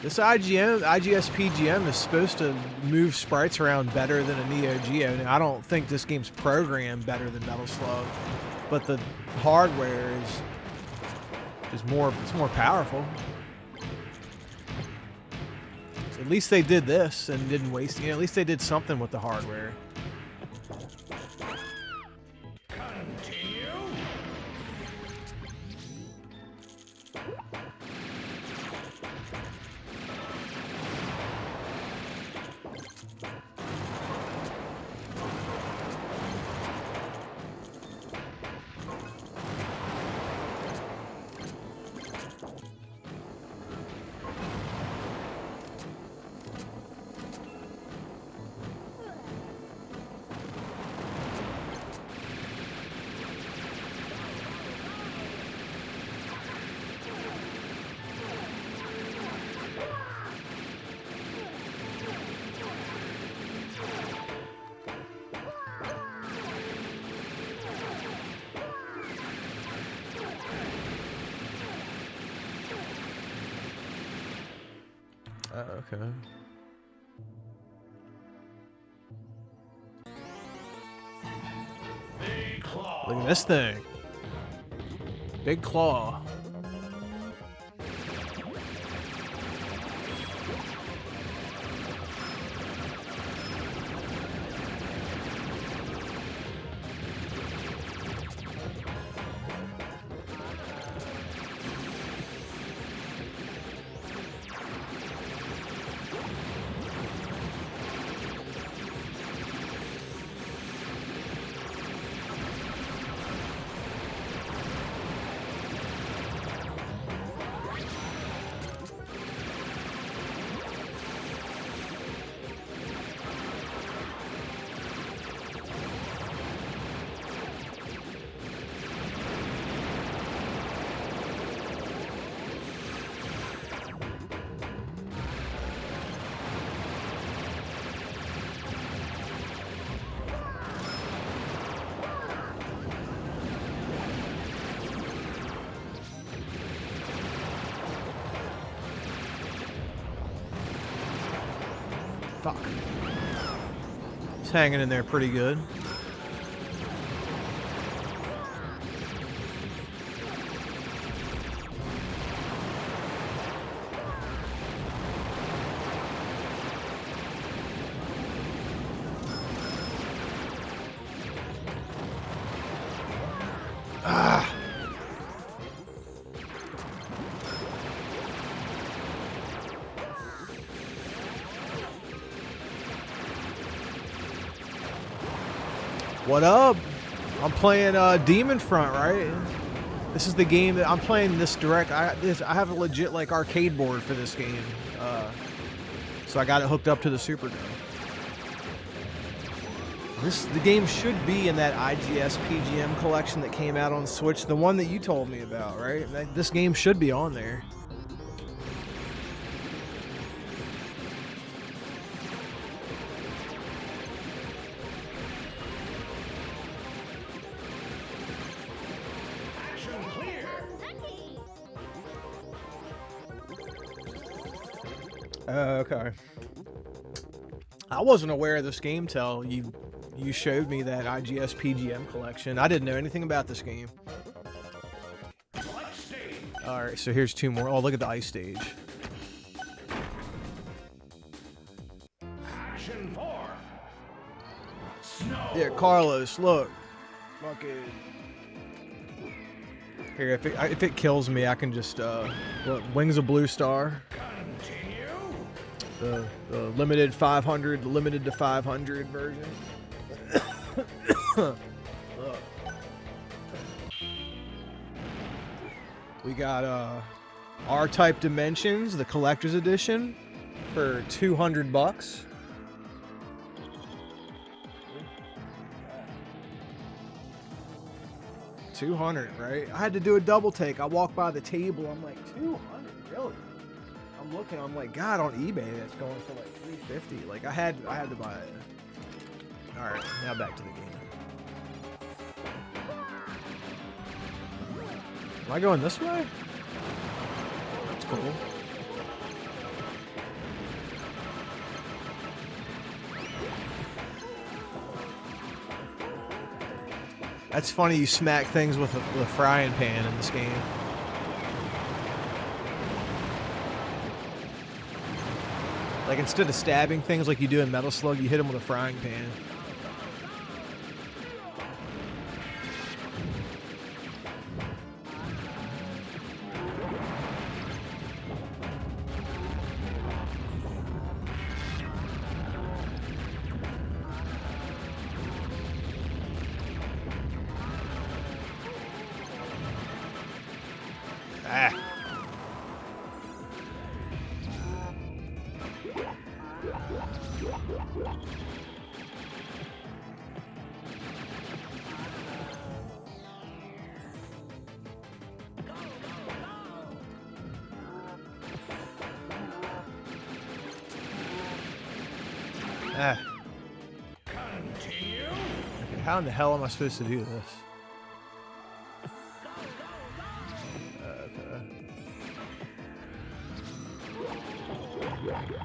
This IGS PGM is supposed to move sprites around better than a Neo Geo. Now, I don't think this game's programmed better than Metal Slug, but the hardware is more powerful. At least they did this and didn't waste. You know, at least they did something with the hardware. Continue. Okay. Big claw. Look at this thing. Big claw. Fuck. It's hanging in there pretty good. Ah. What up? I'm playing Demon Front, right? This is the game that I'm playing this direct. I have a legit like arcade board for this game, so I got it hooked up to the supergun. The game should be in that IGS PGM collection that came out on Switch, the one that you told me about, right? This game should be on there. Action clear. Okay. I wasn't aware of this game till you showed me that IGS PGM collection. I didn't know anything about this game. Select stage. All right, so here's two more. Oh, look at the ice stage. Action 4. Snow. Yeah, Carlos, look. Fucking. Here, if it kills me, I can just what, Wings of Blue Star. Continue. The limited 500, limited to 500 version. Look. We got R-Type Dimensions, the collector's edition, for $200. $200, right? I had to do a double take. I walked by the table. I'm like, $200, really? I'm looking. I'm like, God, on eBay that's going for like $350. Like I had to buy it. All right, now back to the game. Am I going this way? That's cool. That's funny. You smack things with a frying pan in this game. Like instead of stabbing things like you do in Metal Slug, you hit them with a frying pan. Ah. Ah. Continue. Okay, how in the hell am I supposed to do this? Okay.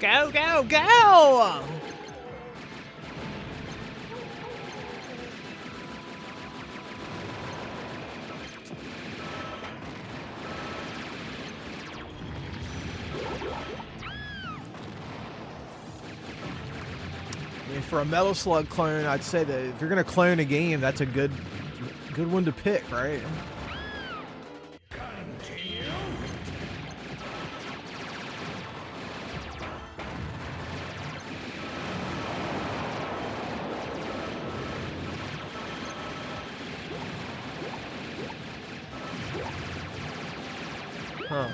Go, go, go! I mean, for a Metal Slug clone, I'd say that if you're gonna clone a game, that's a good one to pick, right? Continue. Huh.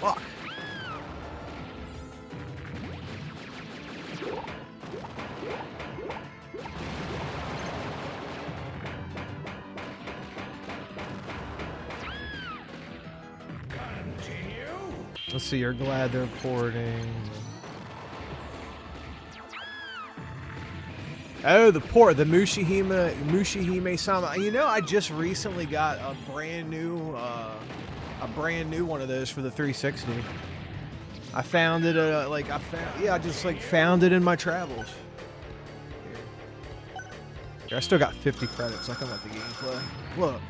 Fuck. Continue. Let's see, you're glad they're porting. Oh, the port, the Mushihime-sama. You know, I just recently got a brand new one of those for the 360. I found it, I just like found it in my travels. Here, I still got 50 credits. I can let the game play. Look.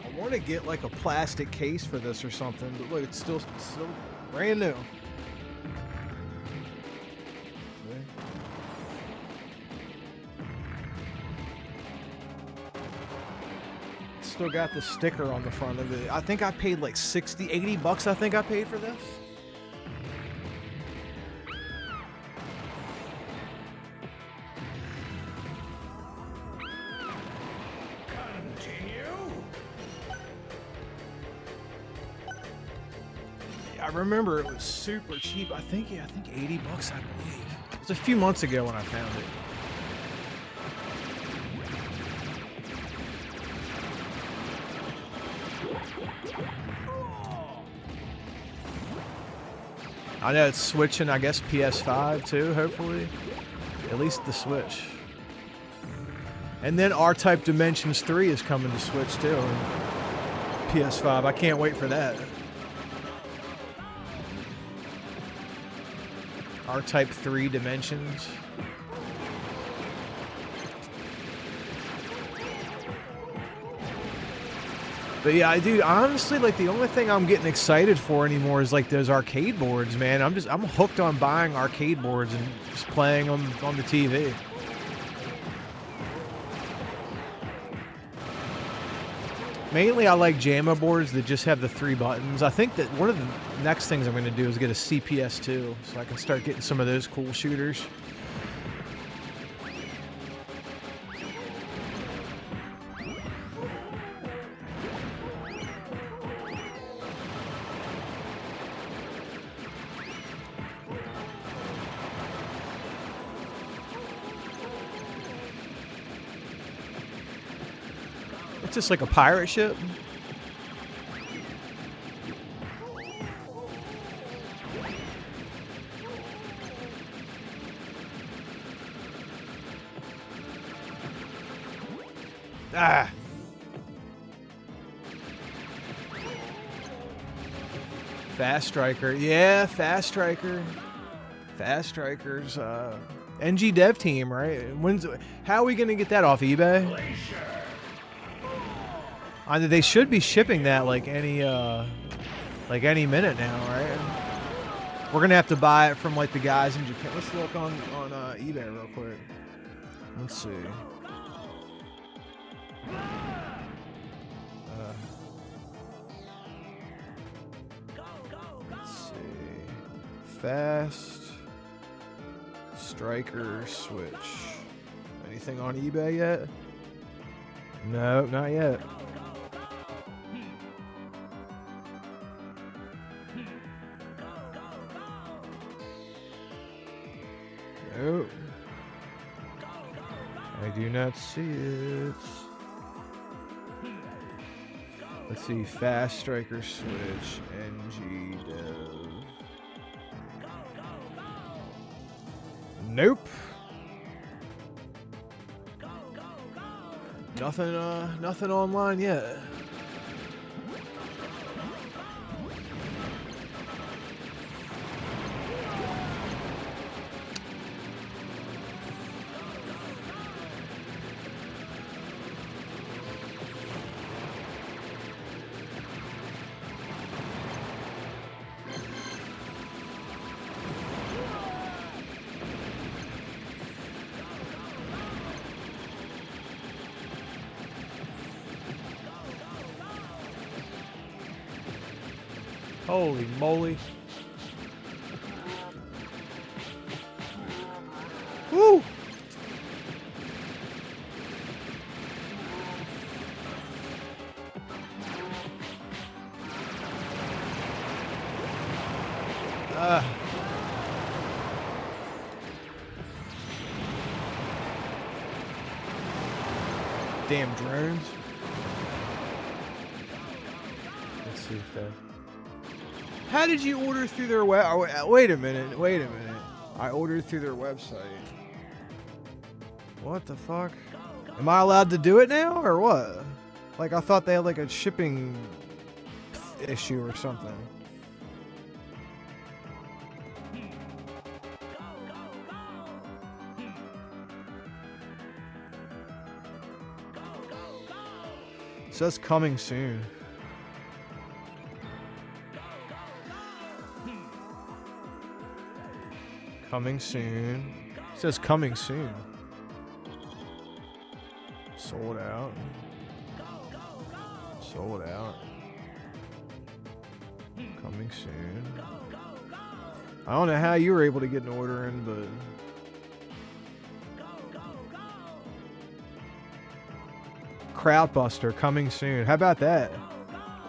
I want to get like a plastic case for this or something, but look, it's still brand new. Still got the sticker on the front of it. I think I paid like 60, 80 bucks I think I paid for this. I remember it was super cheap. I think 80 bucks, I believe. It was a few months ago when I found it. I know it's switching, I guess, PS5 too, hopefully. At least the Switch. And then R-Type Dimensions 3 is coming to Switch too. PS5, I can't wait for that. R-Type 3 Dimensions. But yeah, dude, honestly, like the only thing I'm getting excited for anymore is like those arcade boards, man. I'm hooked on buying arcade boards and just playing them on the TV. Mainly, I like JAMMA boards that just have the 3 buttons. I think that one of the next things I'm going to do is get a CPS2, so I can start getting some of those cool shooters. It's just like a pirate ship. Ah. Fast Striker. Yeah, Fast Striker. Fast Strikers. NG Dev Team, right? How are we going to get that off eBay? They should be shipping that like any minute now, right? We're gonna have to buy it from like the guys in Japan. Let's look on eBay real quick. Let's see. Let's see. Fast Striker Switch. Anything on eBay yet? No, not yet. Nope. I do not see it. Let's see. Fast Striker Switch. NG Dev. Nope. Nothing online yet. Holy moly. Woo! Damn drones. Let's see if that... How did you order through their wait a minute. I ordered through their website. What the fuck? Am I allowed to do it now or what? Like I thought they had like a shipping issue or something. It says coming soon. Coming soon. It says coming soon. Sold out. Sold out. Coming soon. I don't know how you were able to get an order in, but... Crowdbuster coming soon. How about that?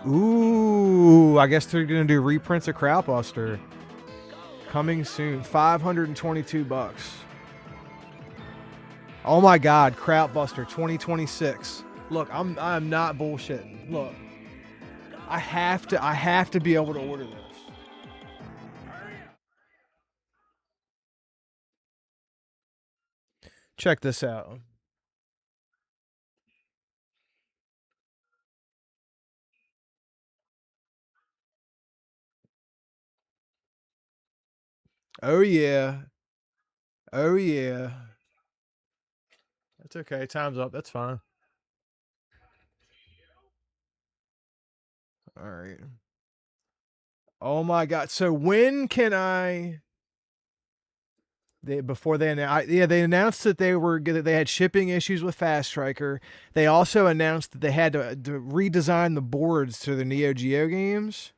Ooh, I guess they're gonna do reprints of Crowdbuster. Coming soon. $522. Oh my God, Crowdbuster 2026. Look, I'm not bullshitting. Look, I have to be able to order this. Check this out. Oh yeah. Oh yeah. That's okay. Time's up. That's fine. All right. Oh my God. So when can I... Before they they announced that they had shipping issues with Fast Striker. They also announced that they had to redesign the boards to the Neo Geo games.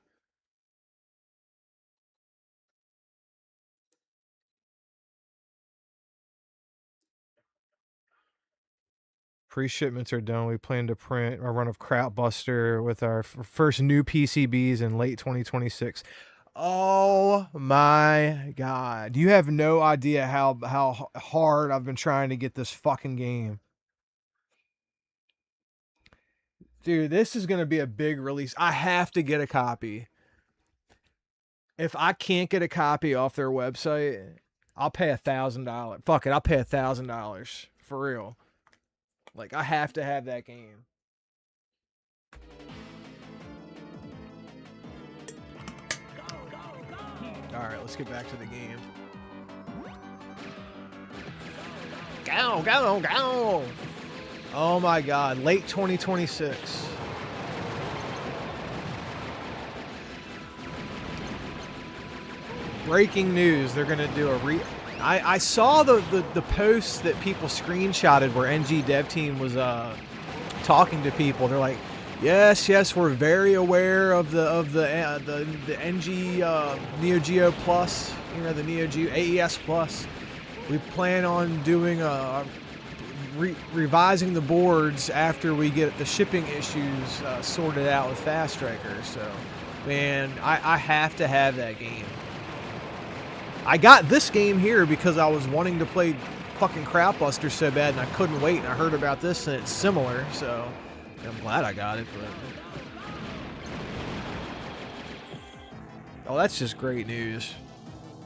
Pre-shipments are done. We plan to print a run of Crapbuster with our first new PCBs in late 2026. Oh my god. You have no idea how hard I've been trying to get this fucking game. Dude, this is going to be a big release. I have to get a copy. If I can't get a copy off their website, I'll pay $1,000. Fuck it, I'll pay $1,000 for real. Like, I have to have that game. All right, let's get back to the game. Go, go, go! Oh my god, late 2026. Breaking news, they're gonna do a I saw the posts that people screenshotted where NG Dev Team was talking to people. They're like, yes, we're very aware of the NG Neo Geo Plus, you know, the Neo Geo AES Plus. We plan on doing revising the boards after we get the shipping issues sorted out with Fast Striker. So, man, I have to have that game. I got this game here because I was wanting to play fucking Crapbuster so bad and I couldn't wait, and I heard about this and it's similar, so I'm glad I got it. But oh, that's just great news.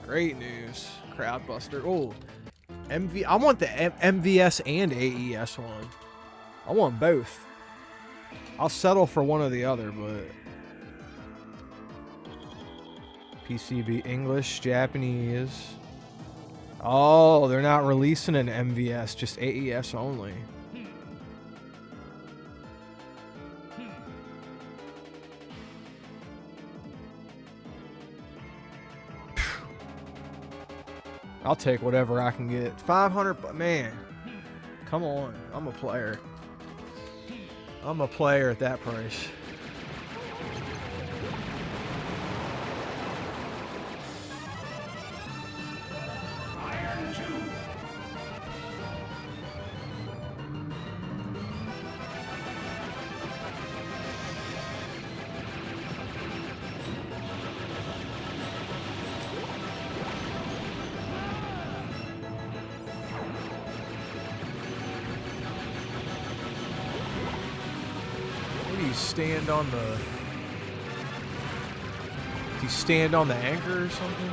Great news. Crapbuster. Oh, I want the MVS and AES one. I want both. I'll settle for one or the other, but PCB English, Japanese. Oh, they're not releasing an MVS, just AES only. I'll take whatever I can get. 500, man. Come on, I'm a player. I'm a player at that price. Stand on the... Do you stand on the anchor or something?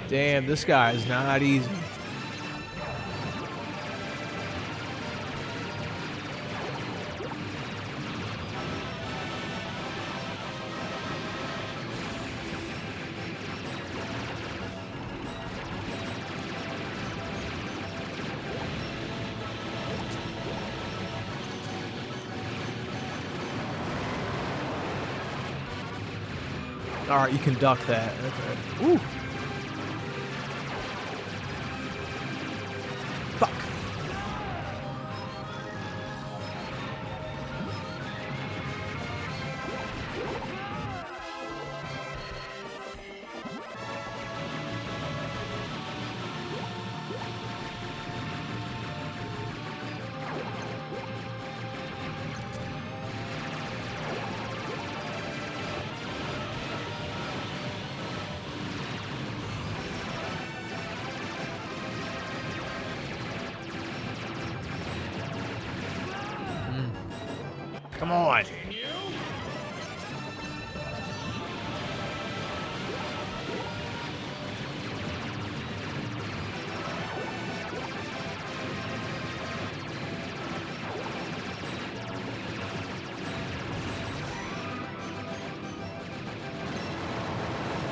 Damn, this guy is not easy. All right, you can duck that. Okay. Ooh. Fuck.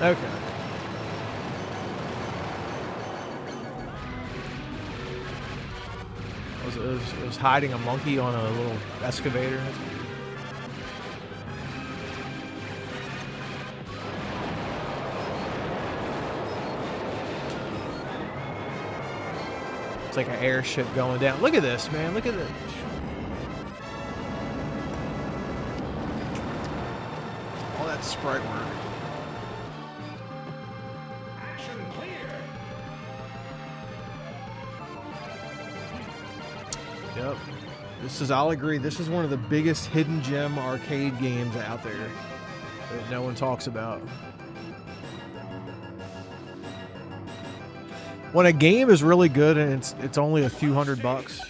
Okay. It was hiding a monkey on a little excavator. It's like an airship going down. Look at this, man. Look at it. All that sprite work. Action clear. Yep. I'll agree, this is one of the biggest hidden gem arcade games out there that no one talks about. When a game is really good and it's only a few $100,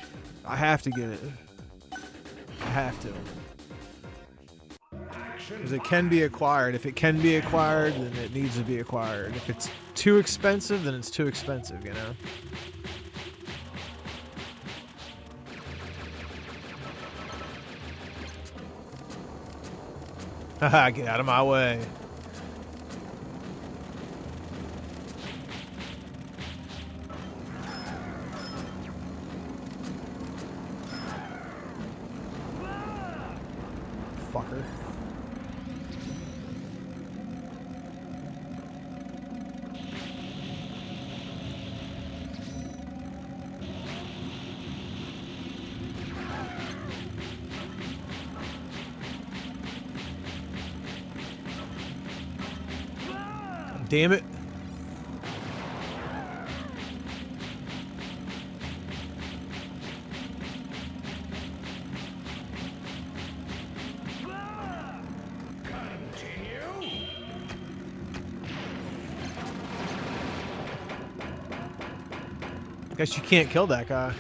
I have to get it. I have to. Because it can be acquired. If it can be acquired, then it needs to be acquired. If it's too expensive, then it's too expensive, you know? Haha, get out of my way. Fucker. Damn it. Continue. Guess you can't kill that guy.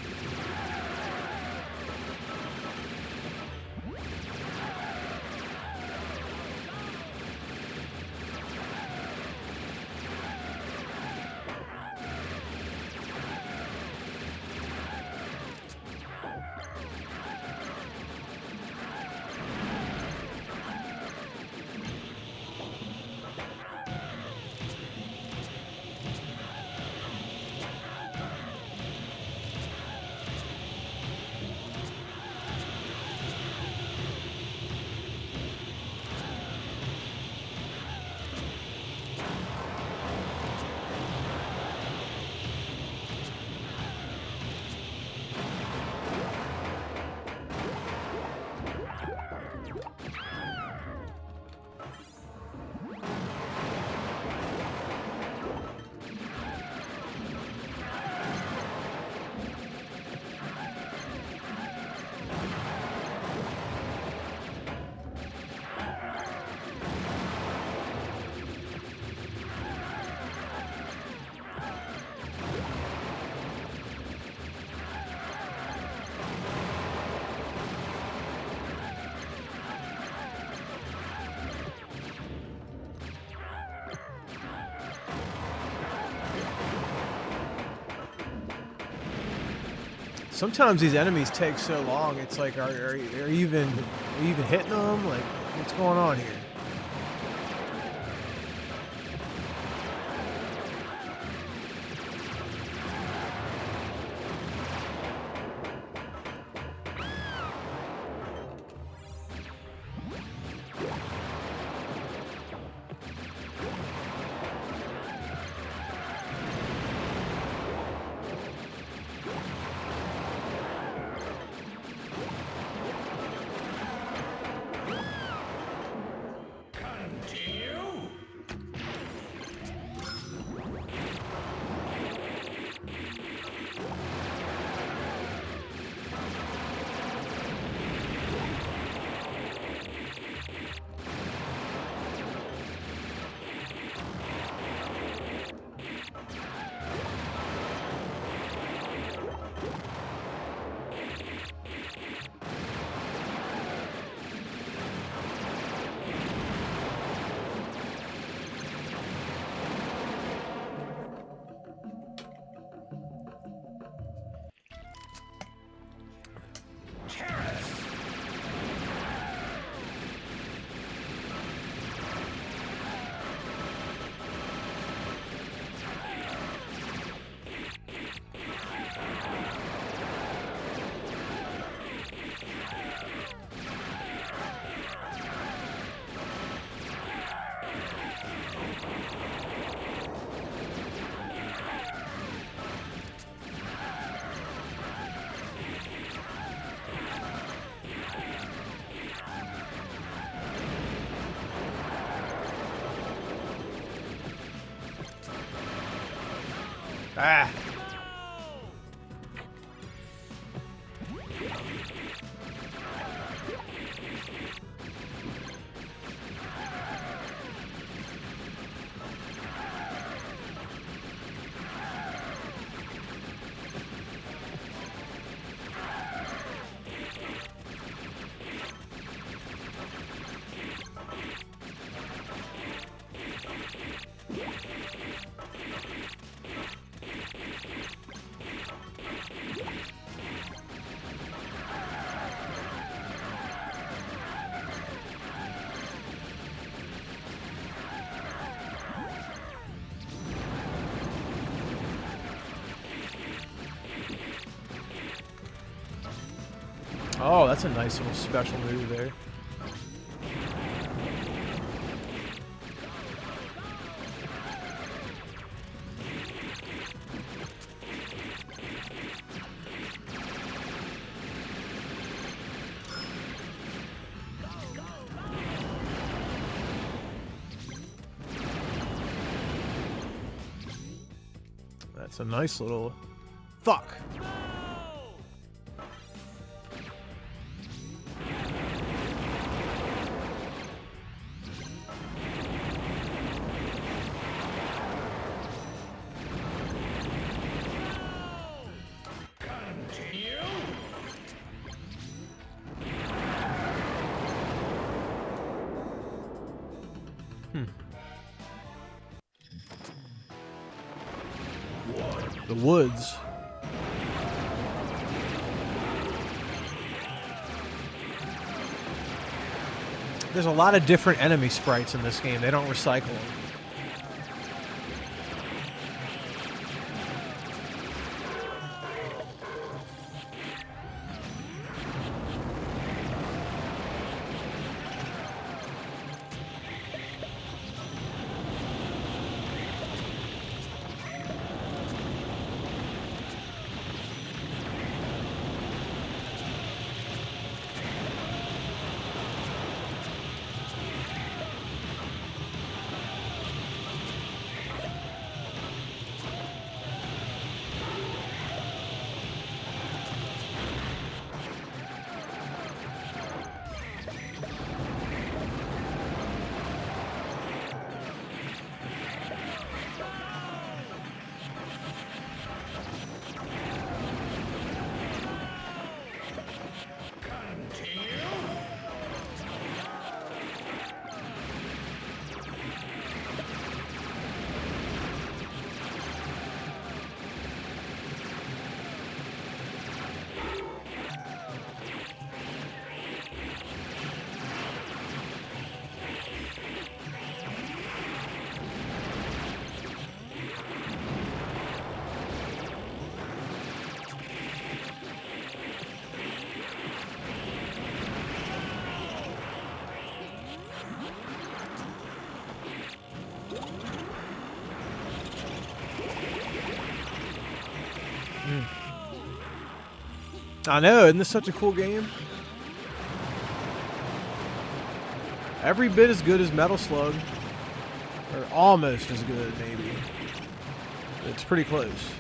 Sometimes these enemies take so long. It's like, are you even hitting them? Like, what's going on here? Ah. Oh, that's a nice little special move there. That's a nice little... Fuck! The woods. There's a lot of different enemy sprites in this game. They don't recycle them. I know, isn't this such a cool game? Every bit as good as Metal Slug. Or almost as good, maybe. It's pretty close.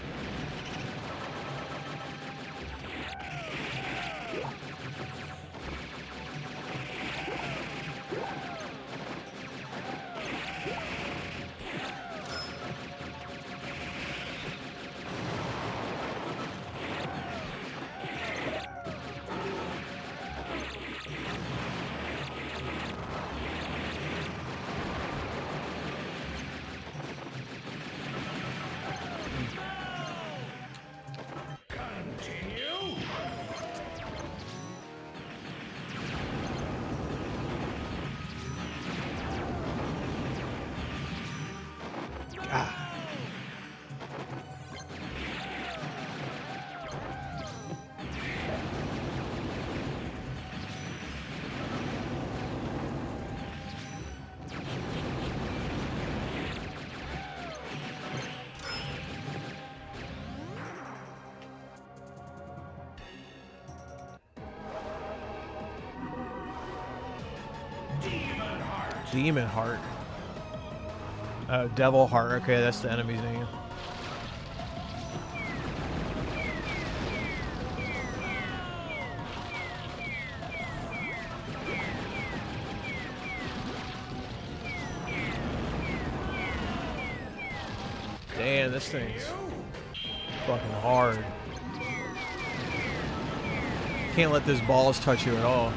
Demon Heart. Devil Heart. Okay, that's the enemy's name. Damn, this thing's fucking hard. Can't let those balls touch you at all.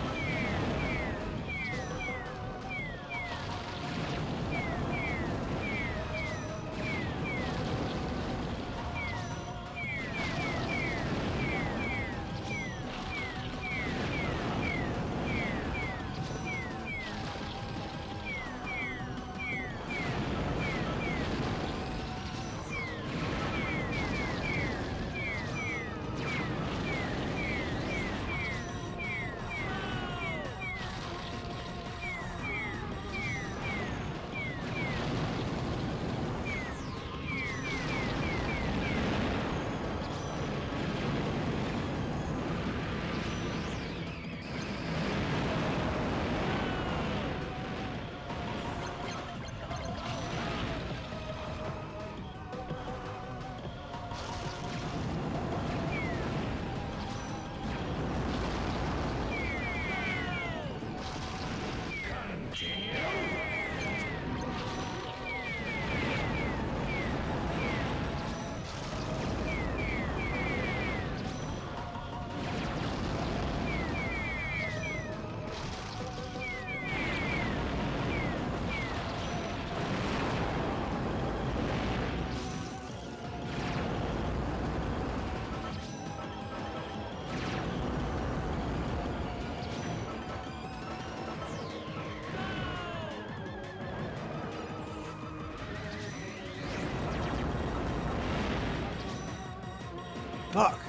Fuck.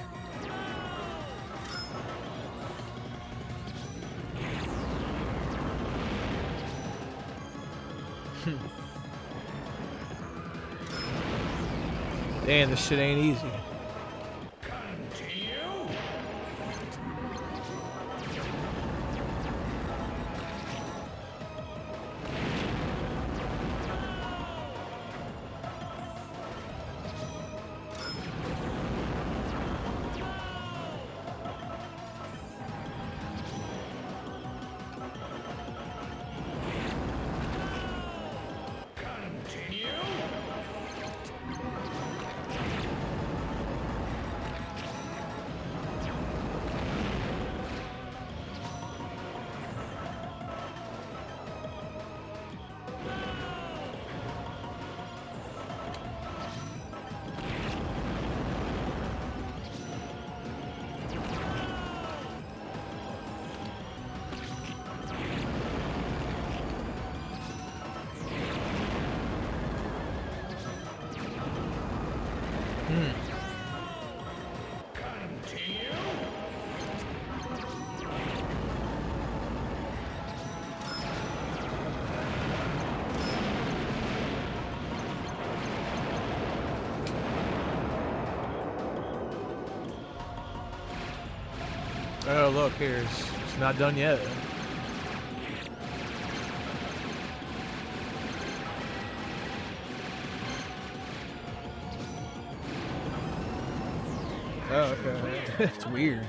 Damn, this shit ain't easy. Oh, look, here's it's not done yet. Oh, okay. It's weird.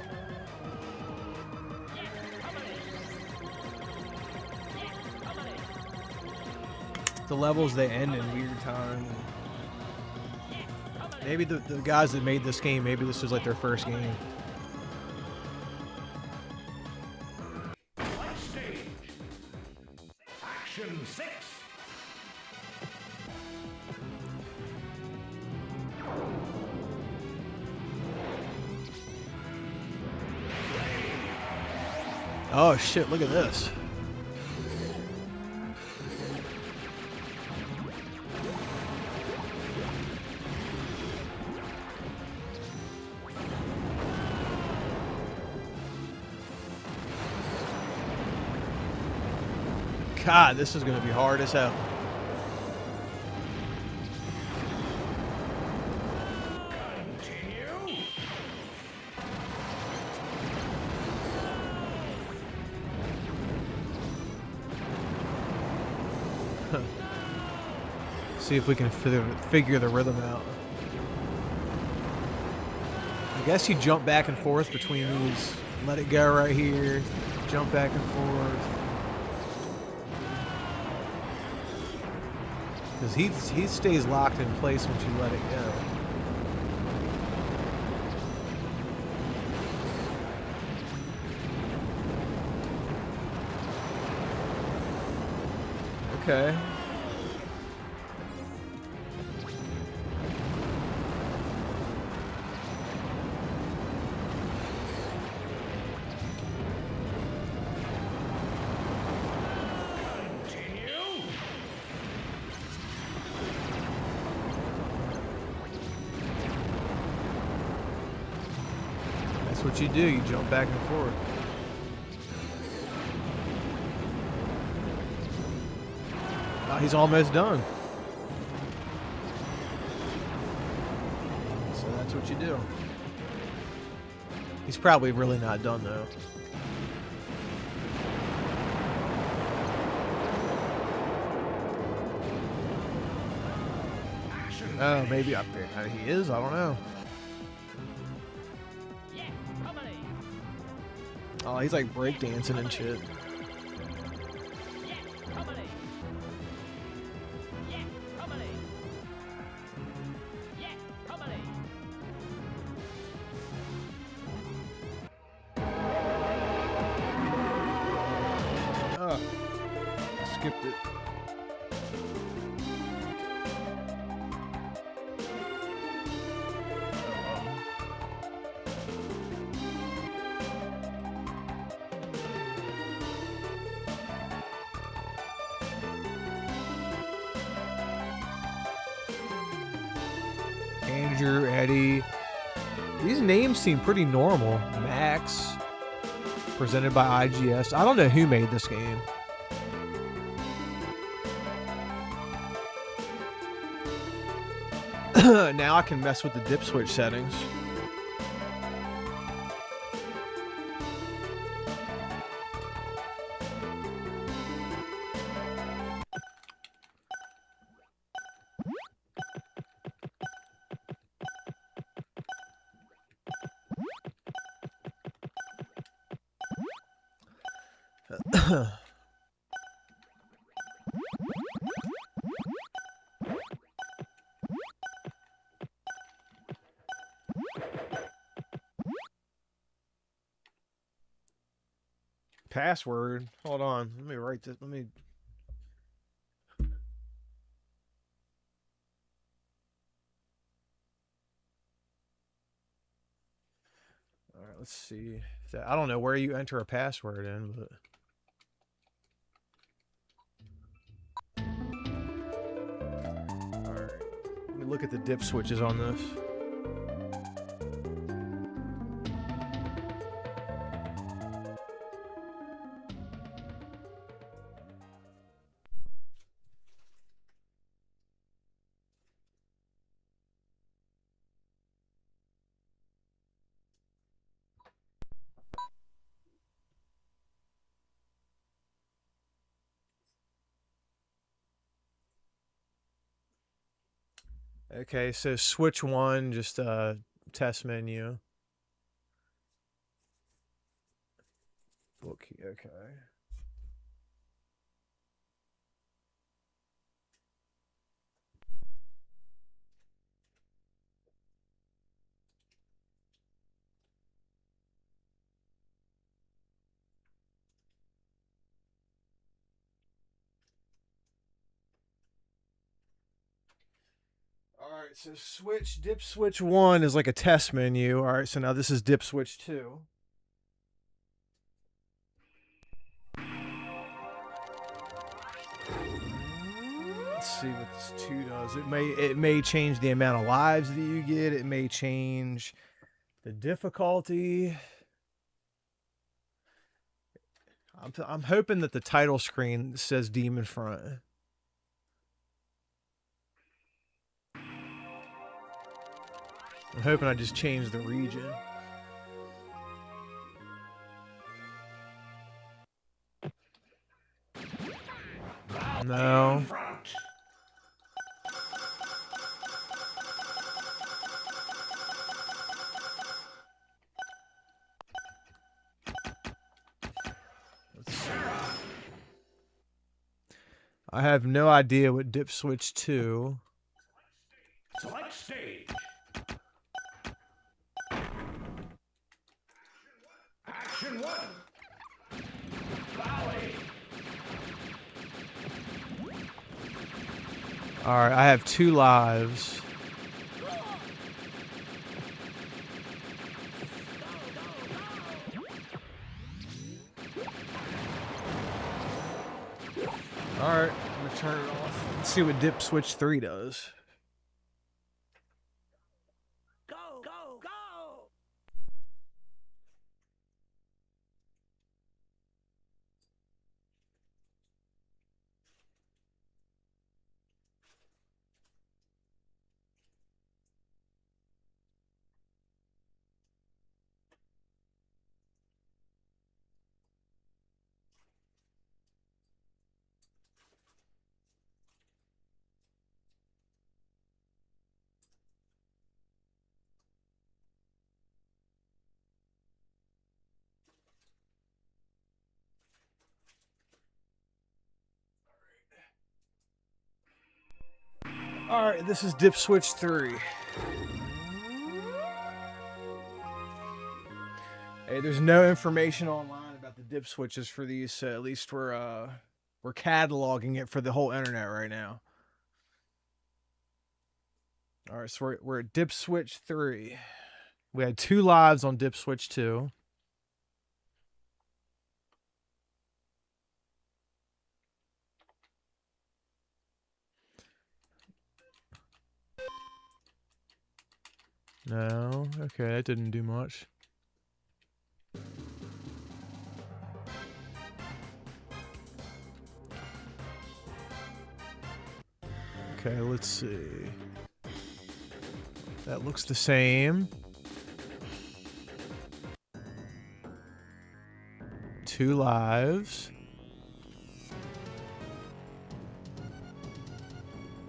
The levels, they end in weird time. Maybe the guys that made this game, maybe this was like their first game. Action 6. Oh shit, look at this. God, this is gonna be hard as hell. See if we can figure the rhythm out. I guess you jump back and forth between these. Let it go right here. Jump back and forth. Because he stays locked in place once you let it go. Okay. Continue. That's what you do. You jump back and forth. Oh, he's almost done. So that's what you do. He's probably really not done though. Action. Oh, maybe up there. He is. I don't know. Yeah, comedy. Oh, he's like breakdancing and shit. Yeah, comedy. Yeah, comedy. Yeah, comedy. Oh, I skipped it. Andrew, Eddie. These names seem pretty normal. Max. Presented by IGS. I don't know who made this game. Now I can mess with the dip switch settings. Password. Hold on. Let me write this. Let me. All right. Let's see. I don't know where you enter a password in, but. All right. Let me look at the dip switches on this. Okay, so switch one, just test menu. Book, okay. All right, so dip switch one is like a test menu. All right, so now this is dip switch two. Let's see what this two does. It may change the amount of lives that you get. It may change the difficulty. I'm hoping that the title screen says Demon Front. I'm hoping I just changed the region. No. Front. I have no idea what dip switch 2. Select stage. Action 1. Volley. Alright, I have 2 lives. Alright, I'm gonna turn it off. Let's see what dip switch 3 does. Go, go, go! Alright, this is dip switch 3. Hey, there's no information online about the dip switches for these, so at least we're cataloging it for the whole internet right now. Alright, so we're at dip switch 3. We had 2 lives on dip switch 2. No, okay, that didn't do much. Okay, let's see. That looks the same. 2 lives.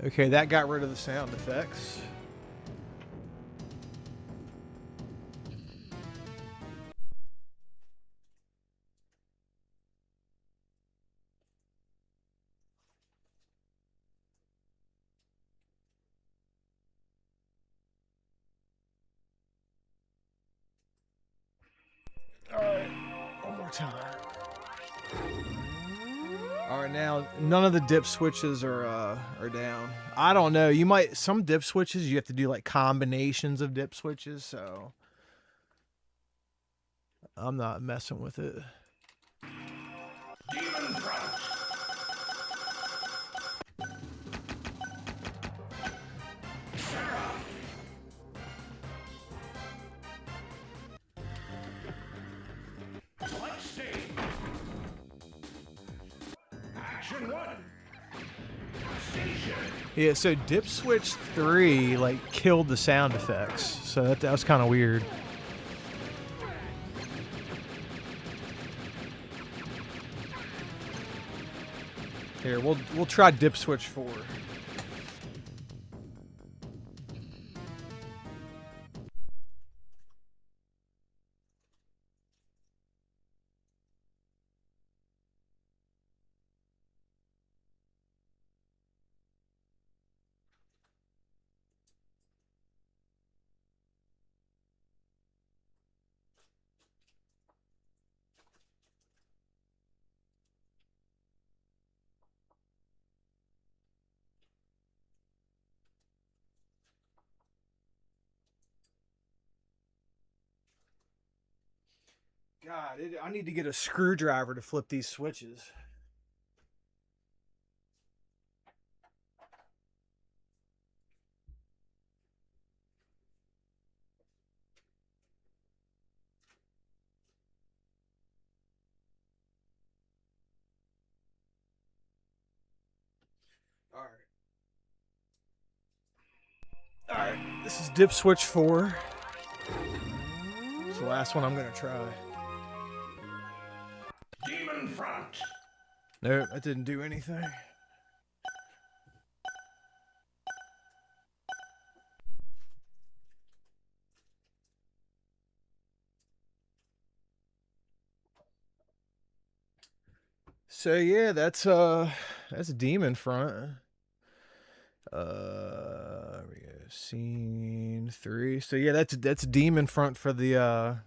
Okay, that got rid of the sound effects. Alright, one more time. Alright, now none of the dip switches are down. I don't know. You might some dip switches you have to do like combinations of dip switches, so I'm not messing with it. Demon front. Sarah. Select stage. Action 1. Station. Yeah, so dip switch 3 like killed the sound effects. So that was kind of weird. Here, we'll try dip switch 4. God, I need to get a screwdriver to flip these switches. Alright, this is dip switch 4. It's the last one I'm gonna try. Demon front. Nope, that didn't do anything. So yeah, that's That's demon front. We go scene 3. So yeah, that's demon front for the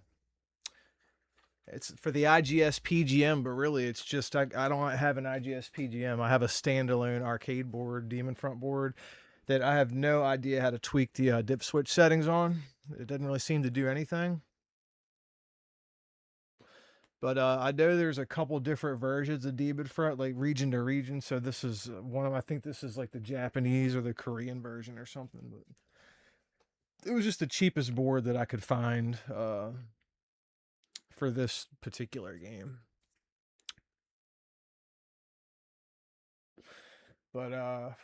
it's for the IGS PGM, but really it's just I don't have an IGS PGM. I have a standalone arcade board, demon front board, that I have no idea how to tweak the dip switch settings on. It doesn't really seem to do anything. But I know there's a couple different versions of demon front, like region to region. So this is one of I think this is like the Japanese or the Korean version or something. But it was just the cheapest board that I could find for this particular game. But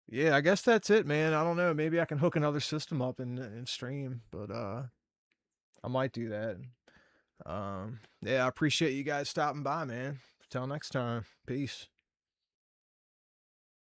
yeah, I guess that's it, man. I don't know. Maybe I can hook another system up and stream, but I might do that. Yeah, I appreciate you guys stopping by, man. Till next time. Peace.